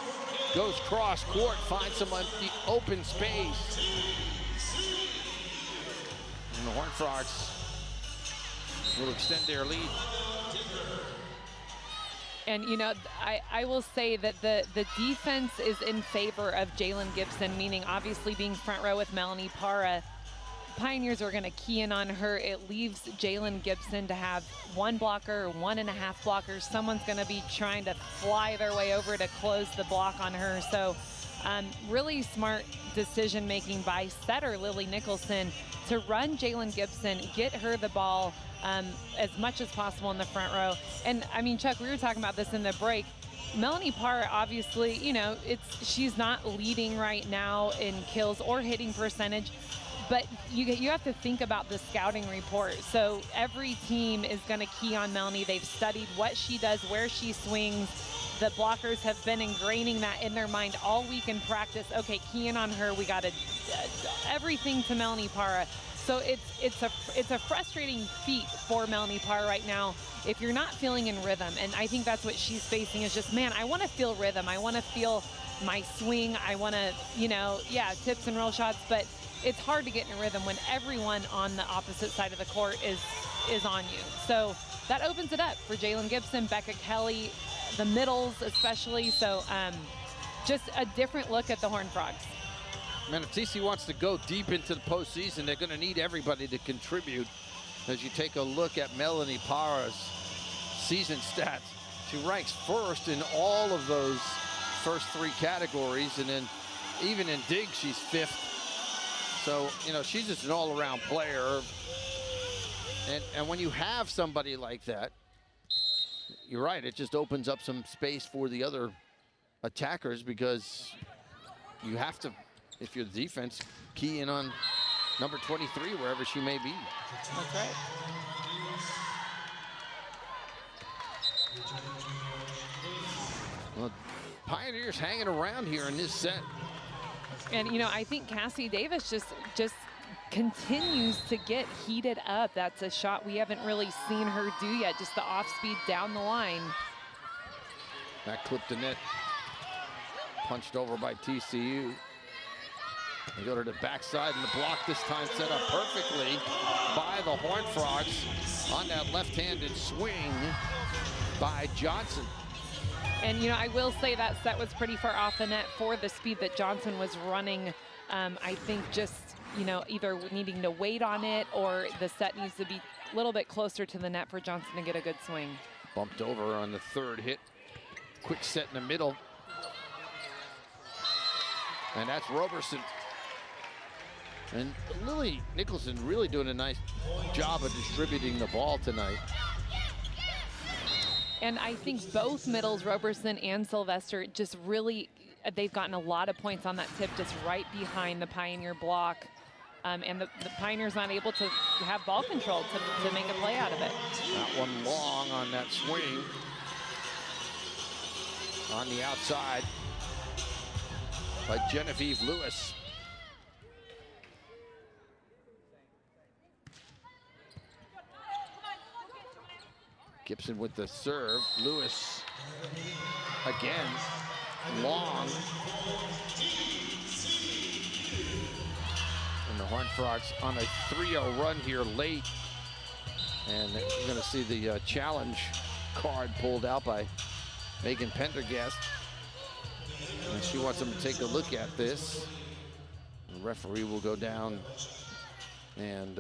goes cross court, finds some empty open space. And the Horned Frogs will extend their lead. And, you know, I will say that the defense is in favor of Jalen Gibson, meaning obviously being front row with Melanie Parra. Pioneers are going to key in on her. It leaves Jalen Gibson to have 1 blocker, 1.5 blockers. Someone's going to be trying to fly their way over to close the block on her. So really smart decision-making by setter Lily Nicholson to run Jalen Gibson, get her the ball as much as possible in the front row. And I mean, Chuck, we were talking about this in the break. Melanie Parr, obviously, you know, she's not leading right now in kills or hitting percentage, but you have to think about the scouting report. So every team is going to key on Melanie. They've studied what she does, where she swings. The blockers have been ingraining that in their mind all week in practice. Okay, key in on her. We got to everything to Melanie Parra. So it's a frustrating feat for Melanie Parr right now if you're not feeling in rhythm. And I think that's what she's facing is just, man, I want to feel rhythm. I want to feel my swing. I want to, you know, yeah, tips and roll shots, but it's hard to get in rhythm when everyone on the opposite side of the court is on you. So that opens it up for Jalen Gibson, Becca Kelly, the middles especially. So just a different look at the Horned Frogs. Man, if TCU wants to go deep into the postseason, they're going to need everybody to contribute. As you take a look at Melanie Parra's season stats, she ranks first in all of those first 3 categories, and then even in digs, she's 5th. So, you know, she's just an all-around player. And when you have somebody like that, you're right, it just opens up some space for the other attackers because you have to, if you're the defense, key in on number 23, wherever she may be. That's right. Well, Pioneers hanging around here in this set. And, you know, I think Cassie Davis just continues to get heated up. That's a shot we haven't really seen her do yet, just the off-speed down the line. That clipped the net. Punched over by TCU. They go to the backside, and the block this time set up perfectly by the Horned Frogs on that left-handed swing by Johnson. And, you know, I will say that set was pretty far off the net for the speed that Johnson was running. I think just, you know, either needing to wait on it or the set needs to be a little bit closer to the net for Johnson to get a good swing. Bumped over on the 3rd hit. Quick set in the middle. And that's Roberson. And Lily Nicholson really doing a nice job of distributing the ball tonight. And I think both middles, Roberson and Sylvester, just really, they've gotten a lot of points on that tip just right behind the Pioneer block. And the Pioneers not able to have ball control to make a play out of it. That one long on that swing. On the outside by Genevieve Lewis. Gibson with the serve. Lewis again, long. And the Horned Frogs on a 3-0 run here late. And you're gonna see the challenge card pulled out by Megan Pendergast. And she wants them to take a look at this. The referee will go down and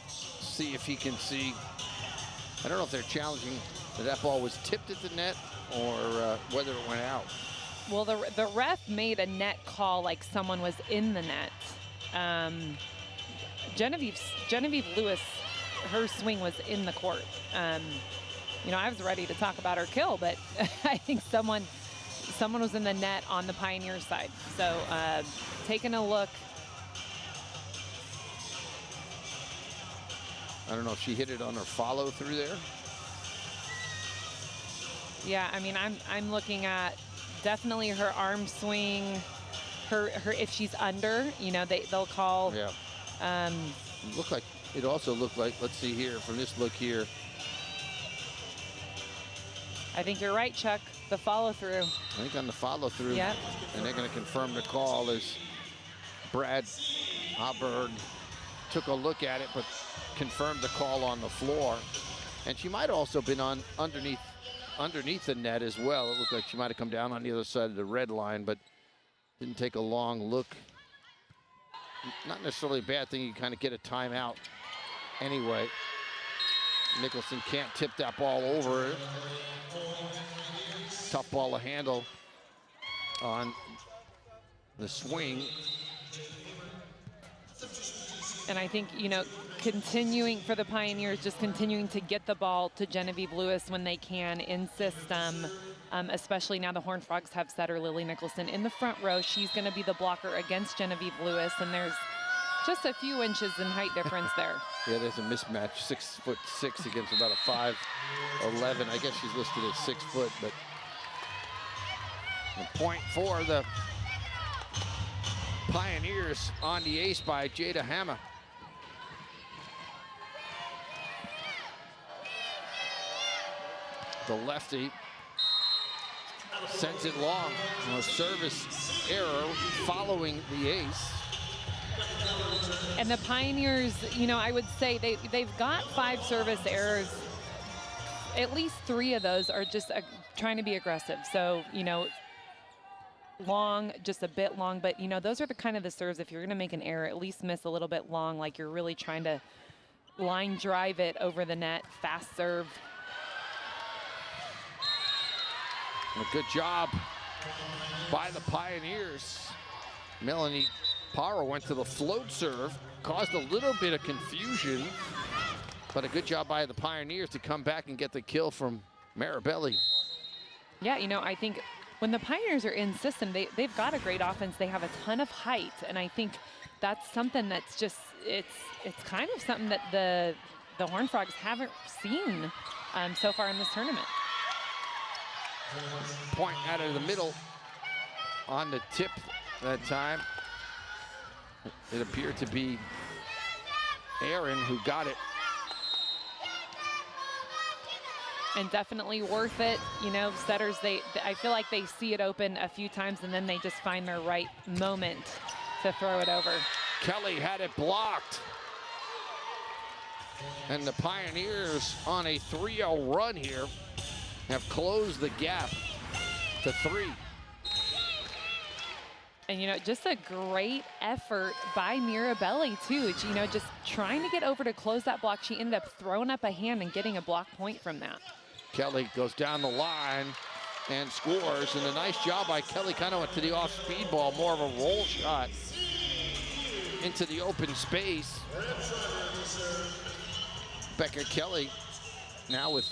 see if he can see. I don't know if they're challenging that ball was tipped at the net or whether it went out. Well, the ref made a net call like someone was in the net. Genevieve Lewis, her swing was in the court. You know, I was ready to talk about her kill, but I think someone was in the net on the Pioneer side. So taking a look. I don't know if she hit it on her follow through there. Yeah, I mean, I'm looking at definitely her arm swing, her if she's under, you know, they'll call. Yeah. It also looked like, let's see here, from this look here, I think you're right, Chuck. The follow-through. I think on the follow-through. Yep. And they're going to confirm the call as Brad Auberg took a look at it, but confirmed the call on the floor. And she might also been on underneath the net as well. It looked like she might have come down on the other side of the red line, but didn't take a long look. Not necessarily a bad thing. You kind of get a timeout anyway. Nicholson can't tip that ball over. Tough ball to handle on the swing. And I think, you know, continuing for the Pioneers, just continuing to get the ball to Genevieve Lewis when they can in system, especially now the Horned Frogs have setter Lily Nicholson in the front row. She's going to be the blocker against Genevieve Lewis, and there's just a few inches in height difference there. Yeah, there's a mismatch, 6'6" against about a 5'11". I guess she's listed as 6 foot, but the point for the Pioneers on the ace by Jada Hammer. The lefty sends it long. A service error following the ace. And the Pioneers, you know, I would say they've got 5 service errors. At least 3 of those are just trying to be aggressive. So, you know, long, just a bit long, but you know, those are the kind of the serves, if you're going to make an error, at least miss a little bit long, like you're really trying to line drive it over the net, fast serve. A good job by the Pioneers. Melanie Parra went to the float serve, caused a little bit of confusion, but a good job by the Pioneers to come back and get the kill from Marabelli. Yeah, you know, I think when the Pioneers are in system, they've got a great offense. They have a ton of height, and I think that's something that's just, it's kind of something that the Horned Frogs haven't seen so far in this tournament. Point out of the middle on the tip that time. It appeared to be Aaron who got it. And definitely worth it. You know, setters, I feel like they see it open a few times and then they just find their right moment to throw it over. Kelly had it blocked. And the Pioneers on a 3-0 run here have closed the gap to 3. And, you know, just a great effort by Mirabelli, too. You know, just trying to get over to close that block. She ended up throwing up a hand and getting a block point from that. Kelly goes down the line and scores. And a nice job by Kelly. Kind of went to the off-speed ball, more of a roll shot into the open space. Becca Kelly now with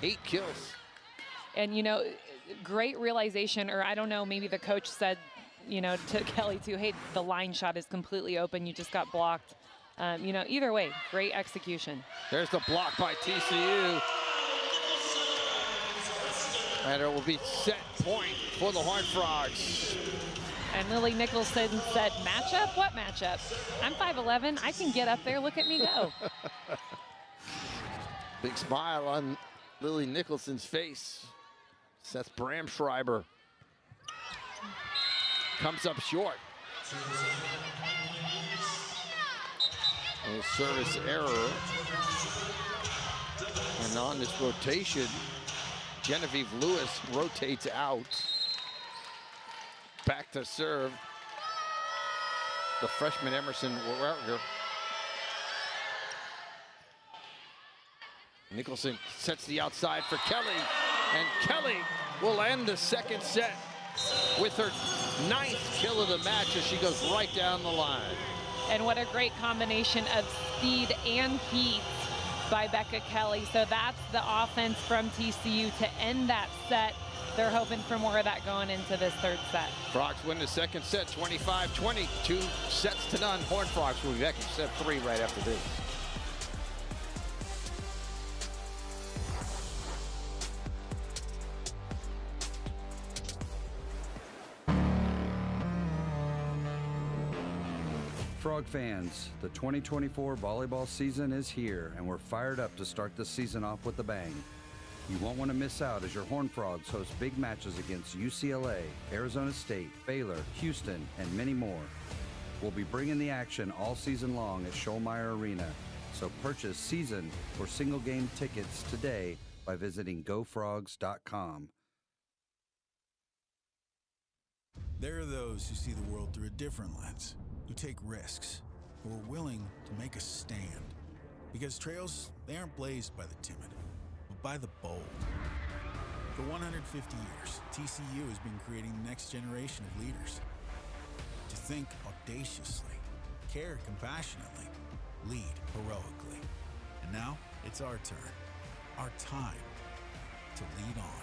8 kills. And, you know, great realization, or I don't know, maybe the coach said, you know, to Kelly too, hey, the line shot is completely open. You just got blocked. You know, either way, great execution. There's the block by TCU. And it will be set point for the Horned Frogs. And Lily Nicholson said, matchup? What matchup? I'm 5'11". I can get up there. Look at me go. Big smile on Lily Nicholson's face. Seth Bramschreiber comes up short. A service error. And on this rotation, Genevieve Lewis rotates out. Back to serve. The freshman Emerson Werger. Nicholson sets the outside for Kelly. And Kelly will end the second set with her 9th kill of the match as she goes right down the line. And what a great combination of speed and heat by Becca Kelly. So that's the offense from TCU to end that set. They're hoping for more of that going into this 3rd set. Frogs win the second set, 25-20, 2 sets to none. Horned Frogs will be back in set 3 right after this. Frog fans, the 2024 volleyball season is here, and we're fired up to start the season off with a bang. You won't want to miss out as your Horned Frogs host big matches against UCLA, Arizona State, Baylor, Houston, and many more. We'll be bringing the action all season long at Schollmeyer Arena, so purchase season or single game tickets today by visiting gofrogs.com. There are those who see the world through a different lens, who take risks, who are willing to make a stand. Because trails, they aren't blazed by the timid, but by the bold. For 150 years, TCU has been creating the next generation of leaders. To think audaciously, care compassionately, lead heroically. And now, it's our turn, our time to lead on.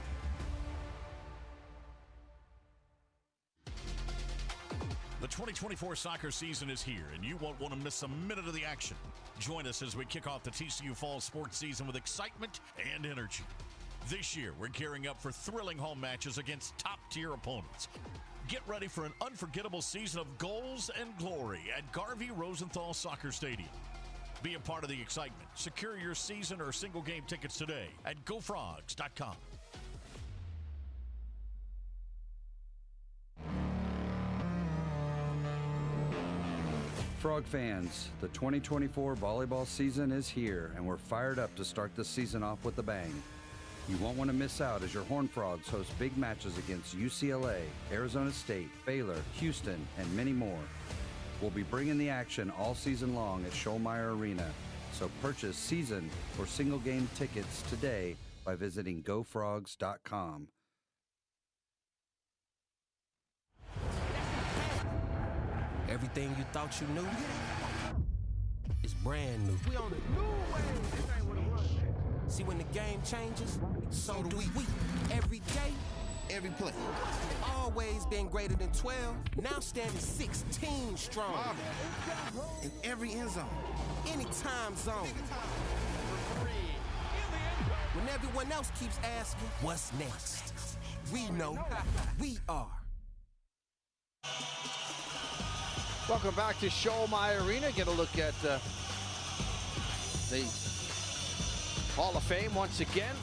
The 2024 soccer season is here, and you won't want to miss a minute of the action. Join us as we kick off the TCU fall sports season with excitement and energy. This year, we're gearing up for thrilling home matches against top-tier opponents. Get ready for an unforgettable season of goals and glory at Garvey Rosenthal Soccer Stadium. Be a part of the excitement. Secure your season or single game tickets today at gofrogs.com. Frog fans, the 2024 volleyball season is here, and we're fired up to start the season off with a bang. You won't want to miss out as your Horned Frogs host big matches against UCLA, Arizona State, Baylor, Houston, and many more. We'll be bringing the action all season long at Schollmeyer Arena, so purchase season or single game tickets today by visiting gofrogs.com. Everything you thought you knew is brand new. We on a new wave. This ain't what it was, man. See, when the game changes, so do we. Every day, every play. Always been greater than 12, now standing 16 strong. In every end zone, any time zone. When everyone else keeps asking, what's next? We know we are. Welcome back to Schollmeyer Arena. Get a look at the Hall of Fame once again,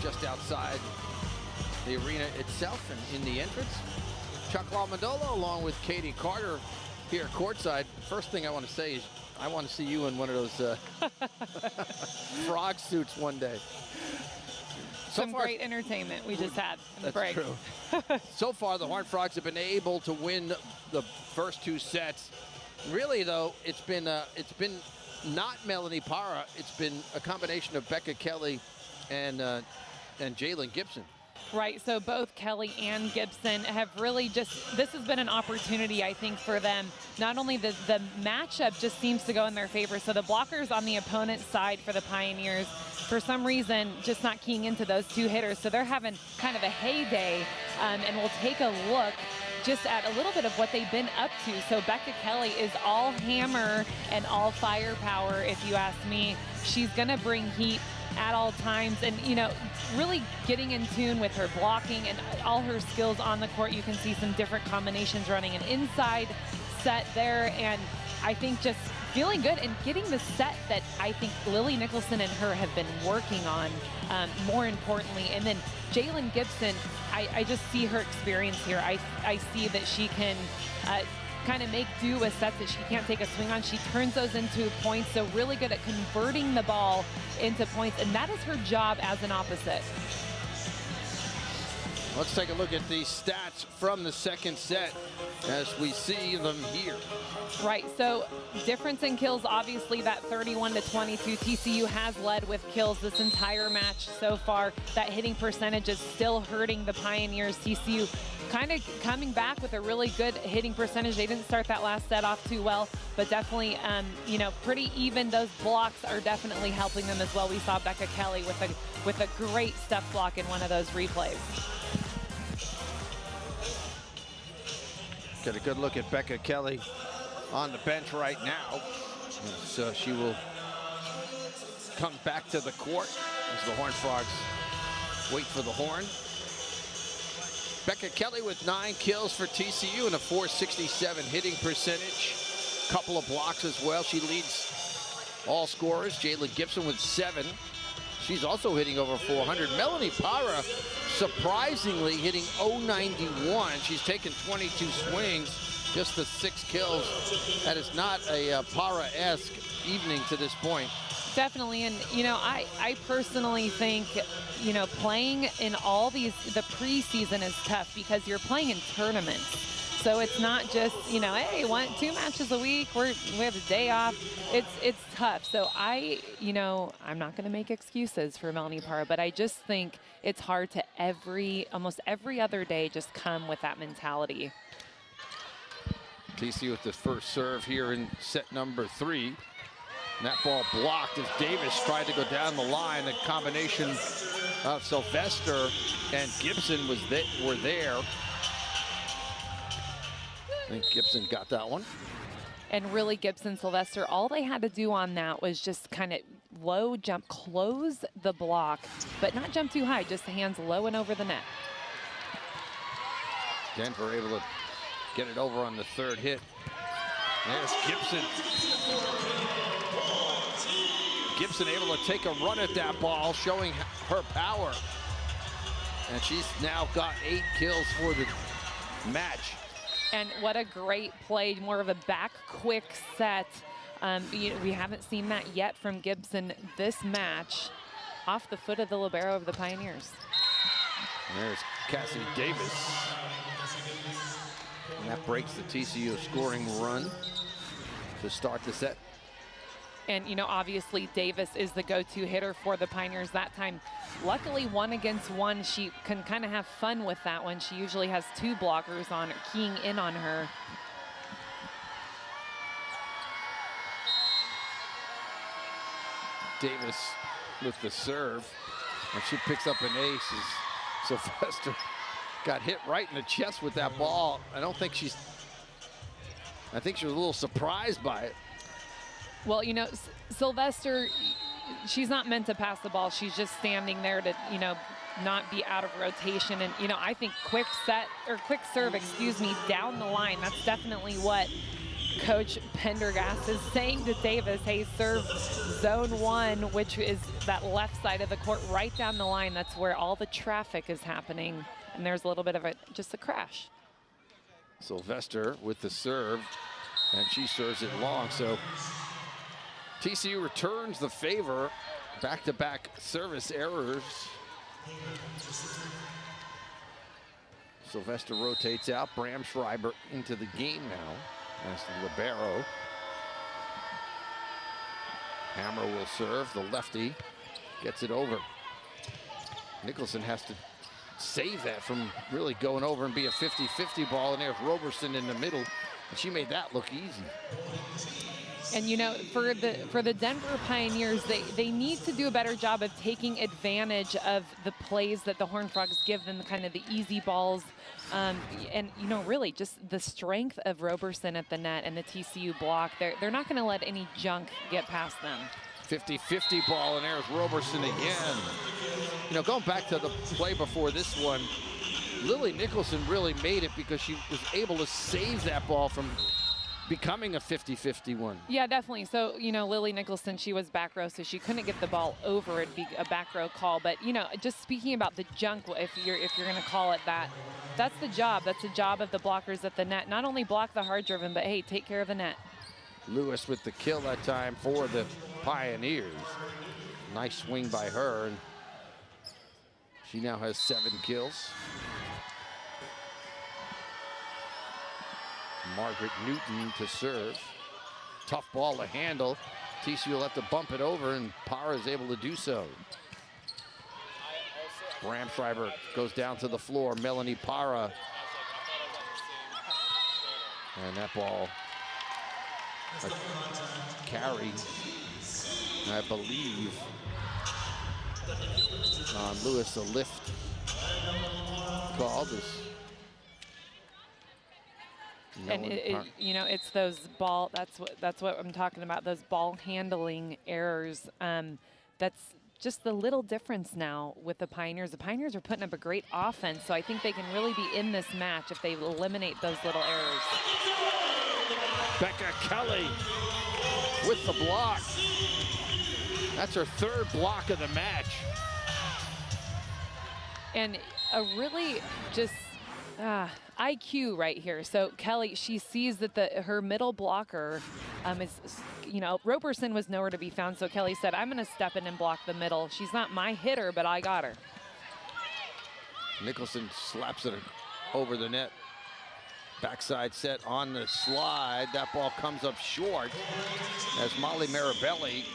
just outside the arena itself and in the entrance. Chuck LaMandola along with Katie Carter here courtside. First thing I want to say is I want to see you in one of those frog suits one day. Some great entertainment we just had in the break. That's true. So far, the Horned Frogs have been able to win the first two sets. Really, though, it's been not Melanie Parra. It's been a combination of Becca Kelly and Jalen Gibson. Right, so both Kelly and Gibson have really just, this has been an opportunity, I think, for them. Not only the matchup just seems to go in their favor, so the blockers on the opponent's side for the Pioneers, for some reason, just not keying into those two hitters. So they're having kind of a heyday, and we'll take a look just at a little bit of what they've been up to. So Becca Kelly is all hammer and all firepower, if you ask me. She's gonna bring heat at all times, and really getting in tune with her blocking and all her skills on the court. You can see some different combinations running an inside set there, and I think just feeling good and getting the set that I think Lily Nicholson and her have been working on, more importantly. And then Jalen Gibson, I just see her experience here. I see that she can kind of make do with sets that she can't take a swing on. She turns those into points, so really good at converting the ball into points, and that is her job as an opposite. Let's take a look at the stats from the second set as we see them here. Right, so difference in kills, obviously that 31-22. TCU has led with kills this entire match so far. That hitting percentage is still hurting the Pioneers. TCU kind of coming back with a really good hitting percentage. They didn't start that last set off too well, but definitely, pretty even. Those blocks are definitely helping them as well. We saw Becca Kelly with a great step block in one of those replays. Get a good look at Becca Kelly on the bench right now. So she will come back to the court as the Horned Frogs wait for the horn. Becca Kelly with 9 kills for TCU and a .467 hitting percentage. Couple of blocks as well. She leads all scorers. Jalen Gibson with 7. She's also hitting over 400. Melanie Para, surprisingly, hitting 091. She's taken 22 swings, just the 6 kills. That is not a Para-esque evening to this point. Definitely, and you know, I personally think, you know, playing in all the preseason is tough because you're playing in tournaments. So it's not just, you know, hey, 2 matches a week, we have a day off. It's tough. So I'm not going to make excuses for Melanie Parra, but I just think it's hard to almost every other day just come with that mentality. TCU with the first serve here in set number 3. And that ball blocked as Davis tried to go down the line. The combination of Sylvester and Gibson were there. I think Gibson got that one. And really, Gibson, Sylvester, all they had to do on that was just kind of low jump, close the block, but not jump too high, just hands low and over the net. Denver able to get it over on the 3rd hit. There's Gibson. Gibson able to take a run at that ball, showing her power. And she's now got 8 kills for the match. And what a great play, more of a back quick set. We haven't seen that yet from Gibson this match, off the foot of the libero of the Pioneers. And there's Cassie Davis. And that breaks the TCU scoring run to start the set. And, you know, obviously Davis is the go-to hitter for the Pioneers that time. Luckily, 1-against-1, she can kind of have fun with that one. She usually has 2 blockers on her, keying in on her. Davis with the serve, and she picks up an ace as Sylvester got hit right in the chest with that ball. I think she was a little surprised by it. Well, you know, Sylvester, she's not meant to pass the ball. She's just standing there to, you know, not be out of rotation. And, you know, I think quick serve, down the line. That's definitely what Coach Pendergast is saying to Davis. Hey, serve zone 1, which is that left side of the court, right down the line. That's where all the traffic is happening. And there's a little bit of just a crash. Sylvester with the serve, and she serves it long. So TCU returns the favor. Back-to-back service errors. Sylvester rotates out. Bram Schreiber into the game now as the libero. Hammer will serve. The lefty gets it over. Nicholson has to save that from really going over and be a 50-50 ball. And there's Roberson in the middle. And she made that look easy. And, you know, for the Denver Pioneers, they need to do a better job of taking advantage of the plays that the Horned Frogs give them, kind of the easy balls. And, you know, really just the strength of Roberson at the net and the TCU block. They're not going to let any junk get past them. 50-50 ball, and there's Roberson again. You know, going back to the play before this one, Lily Nicholson really made it because she was able to save that ball from becoming a 50-50 one. Yeah, definitely. So, you know, Lily Nicholson, she was back row, so she couldn't get the ball over. It'd be a back row call. But, you know, just speaking about the junk, if you're going to call it that, that's the job. That's the job of the blockers at the net. Not only block the hard driven, but, hey, take care of the net. Lewis with the kill that time for the Pioneers. Nice swing by her, and she now has 7 kills. Margaret Newton to serve. Tough ball to handle. TCU will have to bump it over, and Parra is able to do so. Bram Schreiber goes down to the floor. Melanie Parra. And that ball, a carry, I believe, on Lewis, a lift called. And you know, it's those ball. That's what I'm talking about. Those ball handling errors. That's just the little difference now with the Pioneers. The Pioneers are putting up a great offense, so I think they can really be in this match if they eliminate those little errors. Becca Kelly with the block. That's her third block of the match. And a really just IQ right here. So Kelly, she sees that her middle blocker is, Roberson was nowhere to be found. So Kelly said, I'm going to step in and block the middle. She's not my hitter, but I got her. Nicholson slaps it over the net. Backside set on the slide. That ball comes up short as Molly Marabelli.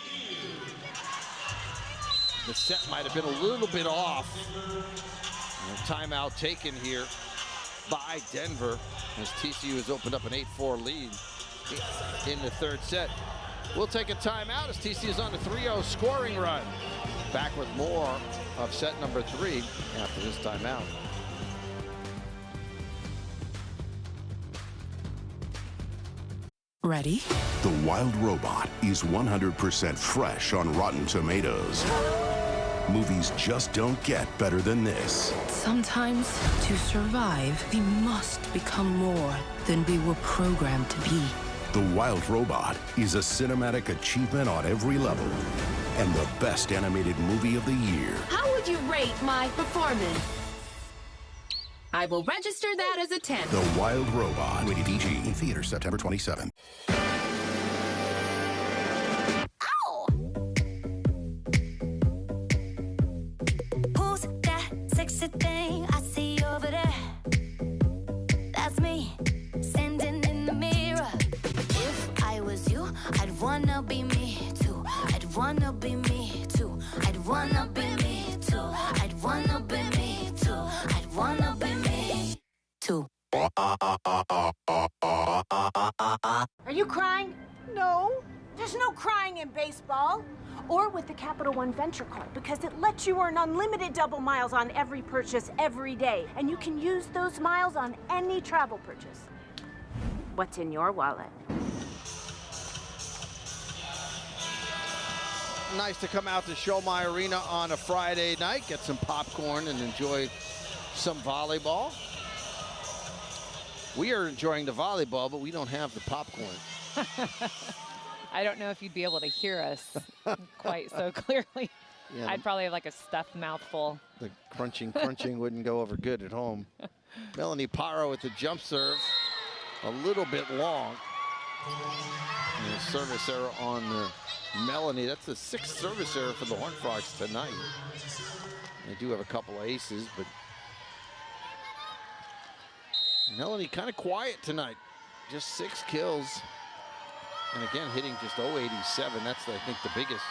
The set might have been a little bit off. And a timeout taken here by Denver as TCU has opened up an 8-4 lead in the third set. We'll take a timeout as TCU is on a 3-0 scoring run. Back with more of set number 3 after this timeout. Ready? The Wild Robot is 100% fresh on Rotten Tomatoes. Movies just don't get better than this. Sometimes, to survive, we must become more than we were programmed to be. The Wild Robot is a cinematic achievement on every level and the best animated movie of the year. How would you rate my performance? I will register that as a 10. The Wild Robot. Rated PG. In theaters September 27. Who's that sexy thing I see over there? That's me, standing in the mirror. If I was you, I'd wanna be me too. I'd wanna be me too. I'd wanna be me too. I'd wanna be me too. I'd wanna be me too. Are you crying? No. There's no crying in baseball. Or with the Capital One Venture Card, because it lets you earn unlimited double miles on every purchase every day. And you can use those miles on any travel purchase. What's in your wallet? Nice to come out to Show My Arena on a Friday night, get some popcorn and enjoy some volleyball. We are enjoying the volleyball, but we don't have the popcorn. I don't know if you'd be able to hear us quite so clearly. Yeah, I'd probably have like a stuffed mouthful. The crunching wouldn't go over good at home. Melanie Parra with the jump serve, a little bit long. And a service error on Melanie. That's the 6th service error for the Horned Frogs tonight. They do have a couple of aces, but Melanie kind of quiet tonight. Just 6 kills. And again, hitting just 087. That's, I think, the biggest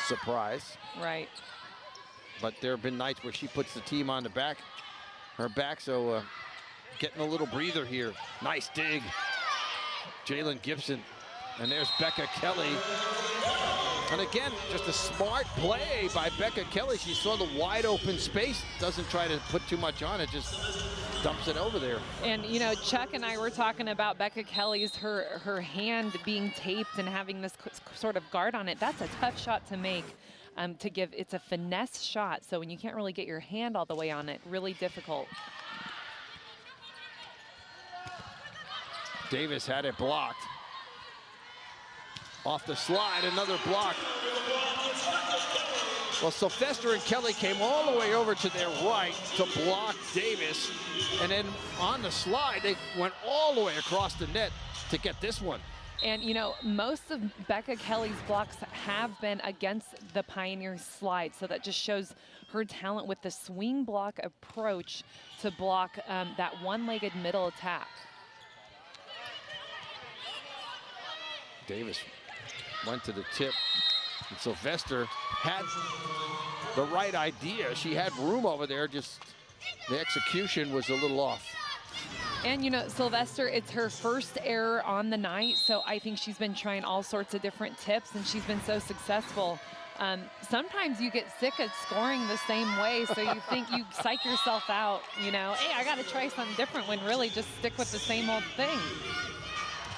surprise. Right. But there have been nights where she puts the team on her back, so getting a little breather here. Nice dig. Jalen Gibson. And there's Becca Kelly. And again, just a smart play by Becca Kelly. She saw the wide open space, doesn't try to put too much on it, just dumps it over there. And you know, Chuck and I were talking about Becca Kelly's her hand being taped and having this sort of guard on it. That's a tough shot to make. It's a finesse shot, so when you can't really get your hand all the way on it, really difficult. Davis had it blocked. Off the slide, another block. Well, Sylvester and Kelly came all the way over to their right to block Davis. And then on the slide, they went all the way across the net to get this one. And, you know, most of Becca Kelly's blocks have been against the Pioneers slide. So that just shows her talent with the swing block approach to block that one-legged middle attack. Davis went to the tip. And Sylvester had the right idea. She had room over there, just the execution was a little off. And, you know, Sylvester, it's her first error on the night, so I think she's been trying all sorts of different tips, and she's been so successful. Sometimes you get sick of scoring the same way, so you think you psych yourself out, you know, hey, I got to try something different, when really just stick with the same old thing.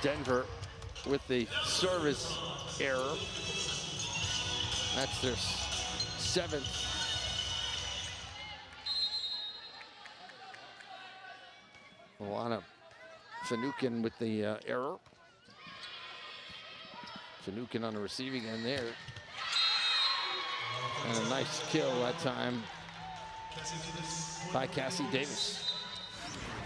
Denver with the service error. That's their 7th. Alana Finucane with the error. Finucane on the receiving end there. And a nice kill that time by Cassie Davis.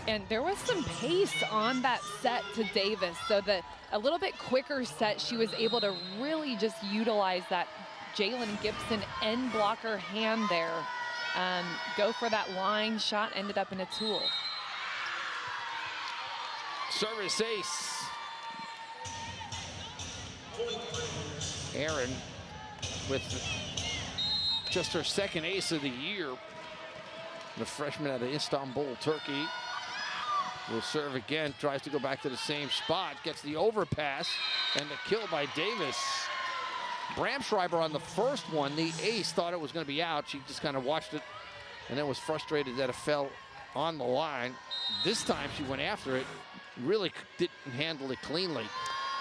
And there was some pace on that set to Davis, so that a little bit quicker set, she was able to really just utilize that Jalen Gibson end blocker hand there. Go for that line shot, ended up in a tool. Service ace. Aaron with just her second ace of the year. The freshman out of Istanbul, Turkey. Will serve again, tries to go back to the same spot, gets the overpass, and the kill by Davis. Bramschreiber on the first one, the ace, thought it was going to be out. She just kind of watched it and then was frustrated that it fell on the line. This time she went after it, really didn't handle it cleanly.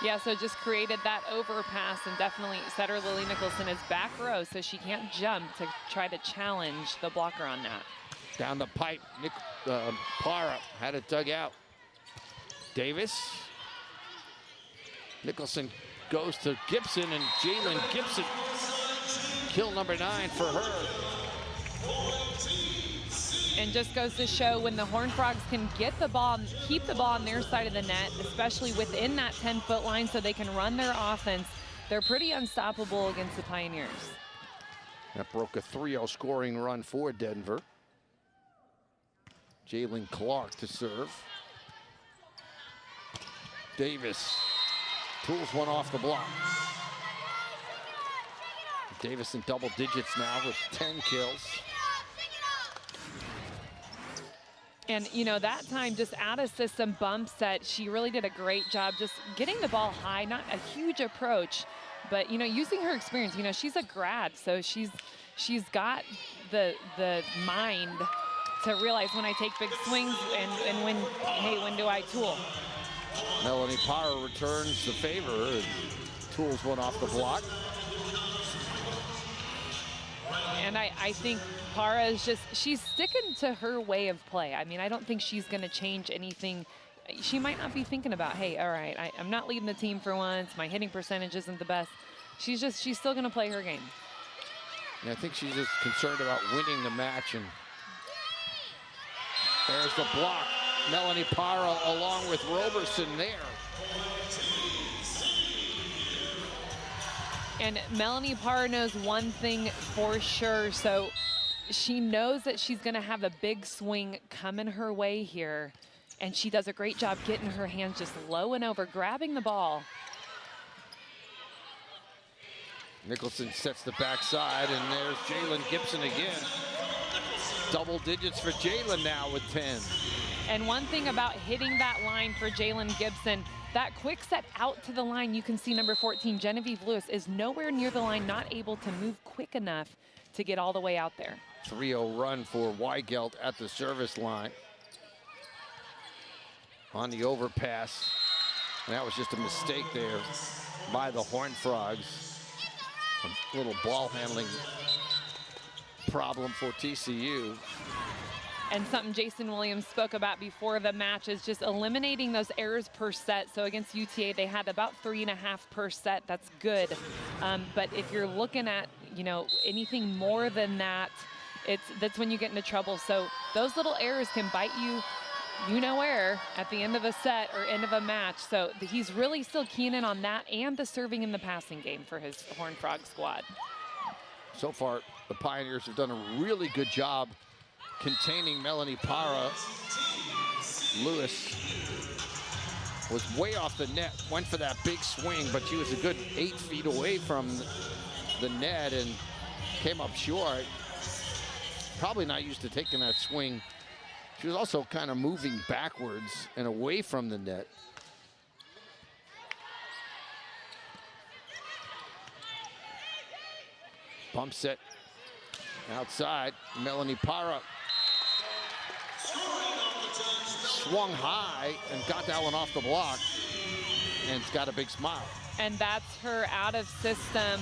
Yeah, so just created that overpass and definitely set her Lily Nicholson as back row so she can't jump to try to challenge the blocker on that. Down the pipe, Para had it dug out. Davis. Nicholson goes to Gibson, and Jalen Gibson, kill number 9 for her. And just goes to show when the Horned Frogs can get the ball, keep the ball on their side of the net, especially within that 10-foot line so they can run their offense, they're pretty unstoppable against the Pioneers. That broke a 3-0 scoring run for Denver. Jalen Clark to serve. Davis pulls one off the block. Davis in double digits now with 10 kills. And, you know, that time just out of system bump set, she really did a great job just getting the ball high, not a huge approach, but, you know, using her experience. You know, she's a grad, so she's got the mind to realize when I take big swings and when, hey, when do I tool? Melanie Parra returns the favor and tools one off the block. And I think Parra is just, she's sticking to her way of play. I mean, I don't think she's going to change anything. She might not be thinking about, hey, all right, I'm not leading the team for once. My hitting percentage isn't the best. She's still going to play her game. And I think she's just concerned about winning the match. And there's the block. Melanie Parra along with Roberson there. And Melanie Parra knows one thing for sure. So she knows that she's going to have a big swing coming her way here. And she does a great job getting her hands just low and over, grabbing the ball. Nicholson sets the backside, and there's Jalen Gibson again. Double digits for Jalen now with 10. And one thing about hitting that line for Jalen Gibson, that quick set out to the line, you can see number 14, Genevieve Lewis, is nowhere near the line, not able to move quick enough to get all the way out there. 3-0 run for Weigelt at the service line. On the overpass. And that was just a mistake there by the Horned Frogs. A little ball handling problem for TCU. And something Jason Williams spoke about before the match is just eliminating those errors per set. So against UTA, they had about 3.5 per set. That's good. But if you're looking at, you know, anything more than that, that's when you get into trouble. So those little errors can bite you know where, at the end of a set or end of a match. So he's really still keen in on that and the serving and the passing game for his Horned Frog squad. So far, the Pioneers have done a really good job containing Melanie Parra. Lewis was way off the net, went for that big swing, but she was a good 8 feet away from the net and came up short. Probably not used to taking that swing. She was also kind of moving backwards and away from the net. Bump set outside. Melanie Parra swung high and got that one off the block, and it's got a big smile. And that's her out of system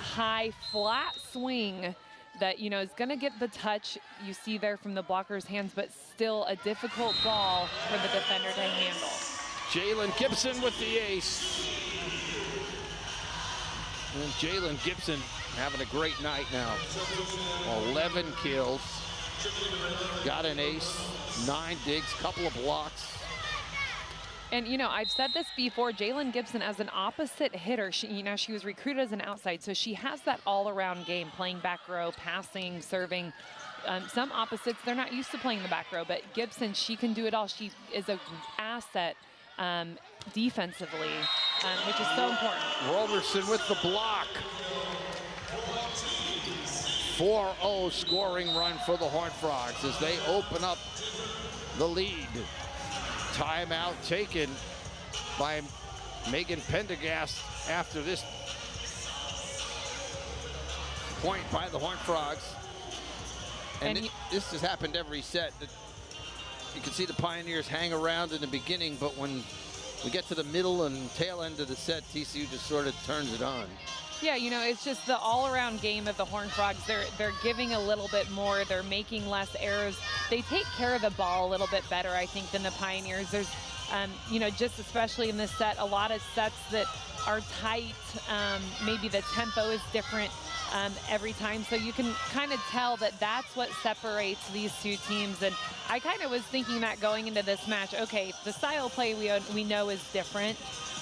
high flat swing that, you know, is going to get the touch you see there from the blocker's hands, but still a difficult ball for the defender to handle. Jalen Gibson with the ace. And Jalen Gibson having a great night now. 11 kills. Got an ace, 9 digs, couple of blocks. And, you know, I've said this before, Jalen Gibson as an opposite hitter, she was recruited as an outside, so she has that all-around game, playing back row, passing, serving. Some opposites, they're not used to playing the back row, but Gibson, she can do it all. She is an asset defensively, which is so important. Roberson with the block. 4-0 scoring run for the Horned Frogs as they open up the lead. Timeout taken by Megan Pendergast after this point by the Horned Frogs. And this has happened every set. You can see the Pioneers hang around in the beginning, but when we get to the middle and tail end of the set, TCU just sort of turns it on. Yeah, you know, it's just the all-around game of the Horned Frogs. They're giving a little bit more. They're making less errors. They take care of the ball a little bit better, I think, than the Pioneers. There's, you know, just especially in this set, a lot of sets that are tight. Maybe the tempo is different every time. So you can kind of tell that that's what separates these two teams. And I kind of was thinking that going into this match, okay, the style of play we know is different.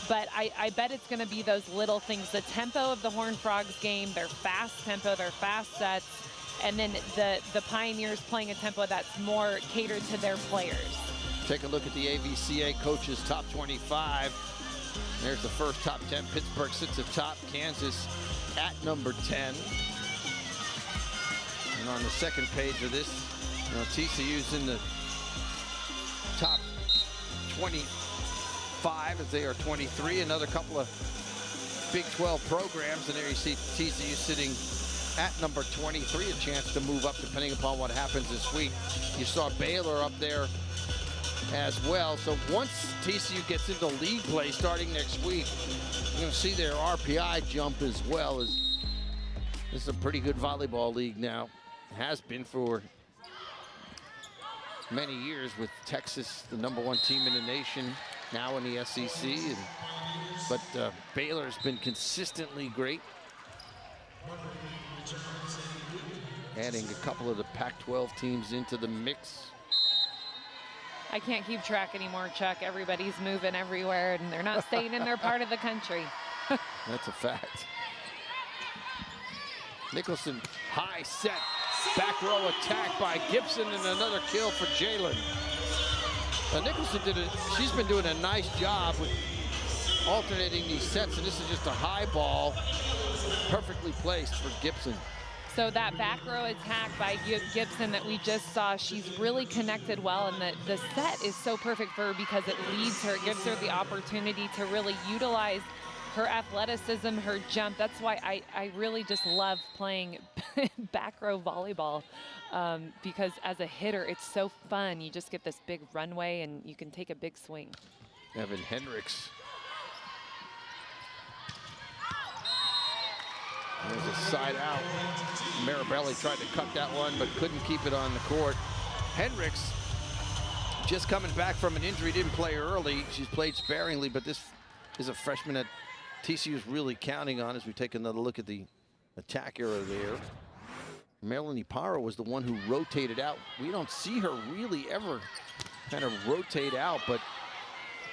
But I bet it's going to be those little things. The tempo of the Horned Frogs game, their fast tempo, their fast sets, and then the Pioneers playing a tempo that's more catered to their players. Take a look at the AVCA coaches top 25. There's the first top 10. Pittsburgh sits atop, Kansas at number 10. And on the second page of this, you know, TCU's in the top 25 as they are 23. Another couple of Big 12 programs, and there you see TCU sitting at number 23, a chance to move up depending upon what happens this week. You saw Baylor up there as well. So once TCU gets into league play starting next week, you're going to see their RPI jump as well. As this is a pretty good volleyball league now. It has been for many years, with Texas the #1 team in the nation, now in the SEC. But Baylor's been consistently great, adding a couple of the Pac-12 teams into the mix. I can't keep track anymore, Chuck. Everybody's moving everywhere, and they're not staying in their part of the country. That's a fact. Nicholson, high set, back row attack by Gibson, and another kill for Jalen. Nicholson she's been doing a nice job with alternating these sets, and this is just a high ball, perfectly placed for Gibson. So that back row attack by Gibson that we just saw, she's really connected well, and the set is so perfect for her because it leads her, it gives her the opportunity to really utilize her athleticism, her jump. That's why I really just love playing back row volleyball, because as a hitter, it's so fun. You just get this big runway and you can take a big swing. Evan Hendricks. There's a side out. Marabelli tried to cut that one, but couldn't keep it on the court. Hendricks just coming back from an injury, didn't play early. She's played sparingly, but this is a freshman that TCU is really counting on as we take another look at the attack era there. Melanie Parra was the one who rotated out. We don't see her really ever kind of rotate out, but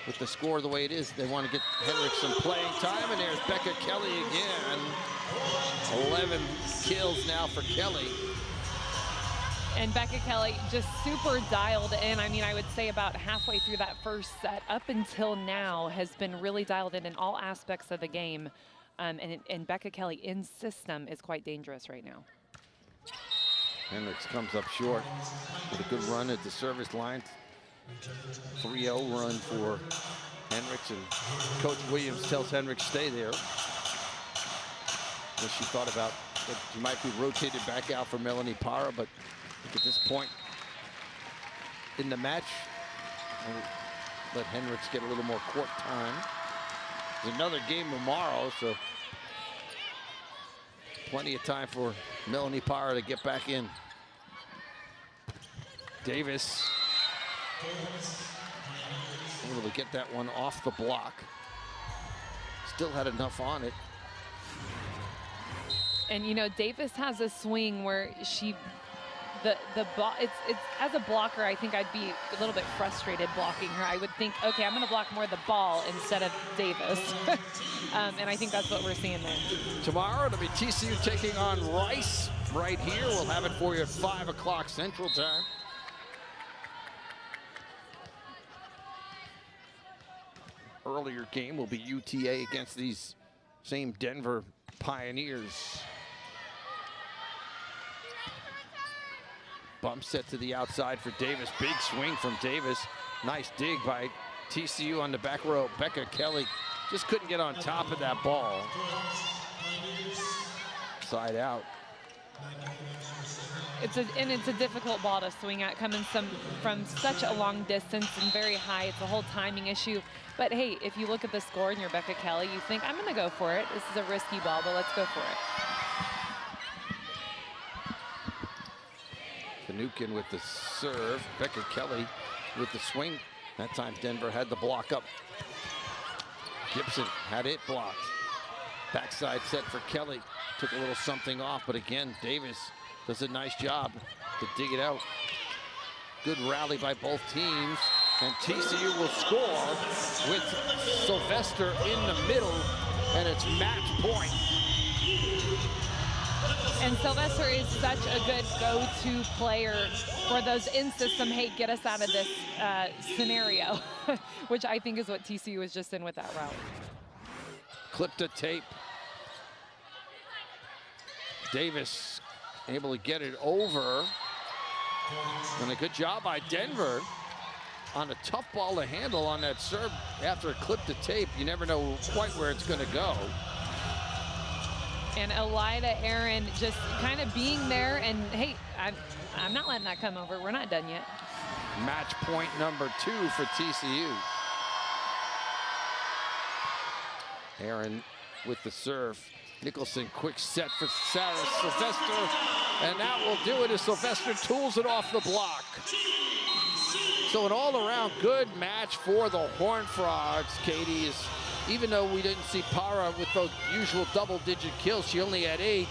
with the score the way it is, they want to get Hendricks some playing time, and there's Becca Kelly again. 11 kills now for Kelly. And Becca Kelly just super dialed in. I mean, I would say about halfway through that first set up until now has been really dialed in all aspects of the game. And Becca Kelly in system is quite dangerous right now. Hendricks comes up short with a good run at the service line. 3-0 run for Hendricks, and Coach Williams tells Hendricks stay there. What she thought about that she might be rotated back out for Melanie Parra, but at this point in the match, I'll let Hendricks get a little more court time. There's another game tomorrow, so plenty of time for Melanie Parra to get back in. Davis able to get that one off the block. Still had enough on it. And you know, Davis has a swing where the ball, it's as a blocker, I think I'd be a little bit frustrated blocking her. I would think, okay, I'm going to block more the ball instead of Davis. And I think that's what we're seeing there. Tomorrow, it'll be TCU taking on Rice right here. We'll have it for you at 5 o'clock Central Time. Earlier game will be UTA against these same Denver Pioneers. Bump set to the outside for Davis. Big swing from Davis. Nice dig by TCU on the back row. Becca Kelly just couldn't get on top of that ball. Side out. It's a difficult ball to swing at, coming from such a long distance and very high. It's a whole timing issue. But hey, if you look at the score and you're Becca Kelly, you think, I'm going to go for it. This is a risky ball, but let's go for it. Finucane with the serve. Becca Kelly with the swing. That time Denver had the block up. Gibson had it blocked. Backside set for Kelly. Took a little something off, but again, Davis does a nice job to dig it out. Good rally by both teams, and TCU will score with Sylvester in the middle, and it's match point. And Sylvester is such a good go-to player for those in-system, hey, get us out of this scenario, which I think is what TCU was just in with that route. Clip to tape. Davis able to get it over. And a good job by Denver on a tough ball to handle on that serve. After a clip to tape, you never know quite where it's going to go. And Elida Aaron just kind of being there, and hey, I'm not letting that come over. We're not done yet. Match point number 2 for TCU. Aaron with the serve. Nicholson, quick set for Sarah Sylvester, and that will do it as Sylvester tools it off the block. So an all-around good match for the Horned Frogs. Katie is, even though we didn't see Para with those usual double-digit kills, she only had 8.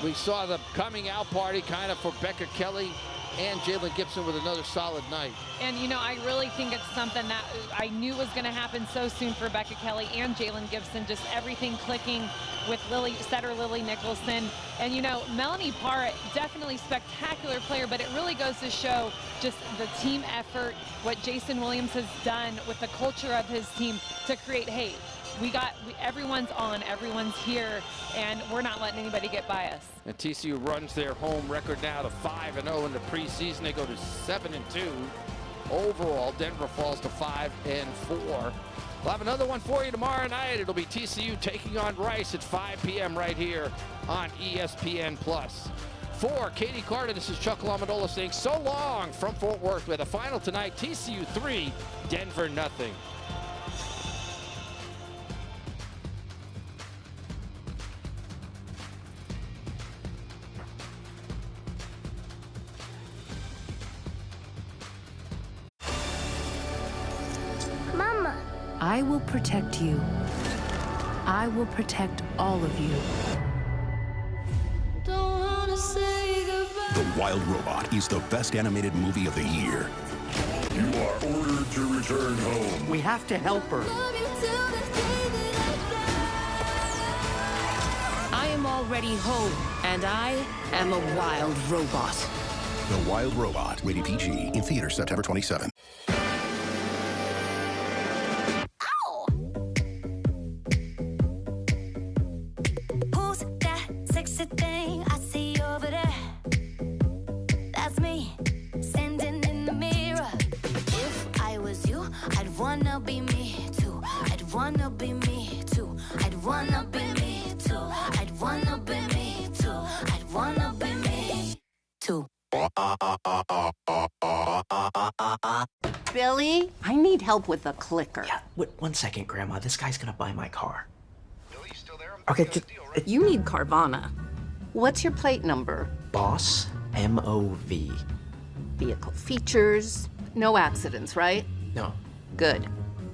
We saw the coming out party kind of for Becca Kelly and Jalen Gibson with another solid night. And, you know, I really think it's something that I knew was going to happen so soon for Becca Kelly and Jalen Gibson, just everything clicking with setter Lily Nicholson. And, you know, Melanie Parra, definitely spectacular player, but it really goes to show just the team effort, what Jason Williams has done with the culture of his team to create, hey, everyone's on, everyone's here, and we're not letting anybody get by us. And TCU runs their home record now to 5-0 in the preseason. They go to 7-2. Overall, Denver falls to 5-4. We'll have another one for you tomorrow night. It'll be TCU taking on Rice at 5 p.m. right here on ESPN+. For Katie Carter, this is Chuck Lamodola saying so long from Fort Worth with a final tonight, TCU 3, Denver nothing. Mama. I will protect you. I will protect all of you. Don't wanna say goodbye. The Wild Robot is the best animated movie of the year. You are ordered to return home. We have to help her. I am already home, and I am a wild robot. The Wild Robot, rated PG, in theaters September 27th. Who's that sexy thing I see over there? That's me, standing in the mirror. If I was you, I'd wanna be me too. I'd wanna be me too. I'd wanna be me too. I'd wanna be me too. I'd wanna be me too. Billy, I need help with the clicker. Yeah, wait, 1 second, Grandma. This guy's gonna buy my car. Okay, just... You need Carvana. What's your plate number? Boss, M-O-V. Vehicle features, no accidents, right? No. Good.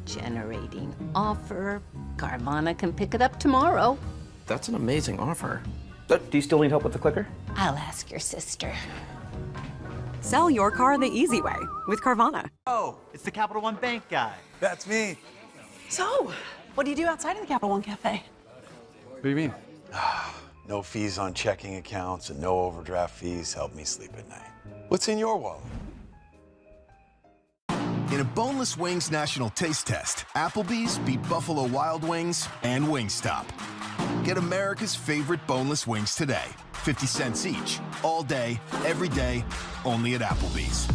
Generating offer. Carvana can pick it up tomorrow. That's an amazing offer. Do you still need help with the clicker? I'll ask your sister. Sell your car the easy way with Carvana. Oh, it's the Capital One Bank guy. That's me. So, what do you do outside of the Capital One Cafe? What do you mean? No fees on checking accounts and no overdraft fees help me sleep at night. What's in your wallet? In a Boneless Wings National Taste Test, Applebee's beat Buffalo Wild Wings and Wingstop. Get America's favorite boneless wings today. 50 cents each. All day, every day, only at Applebee's.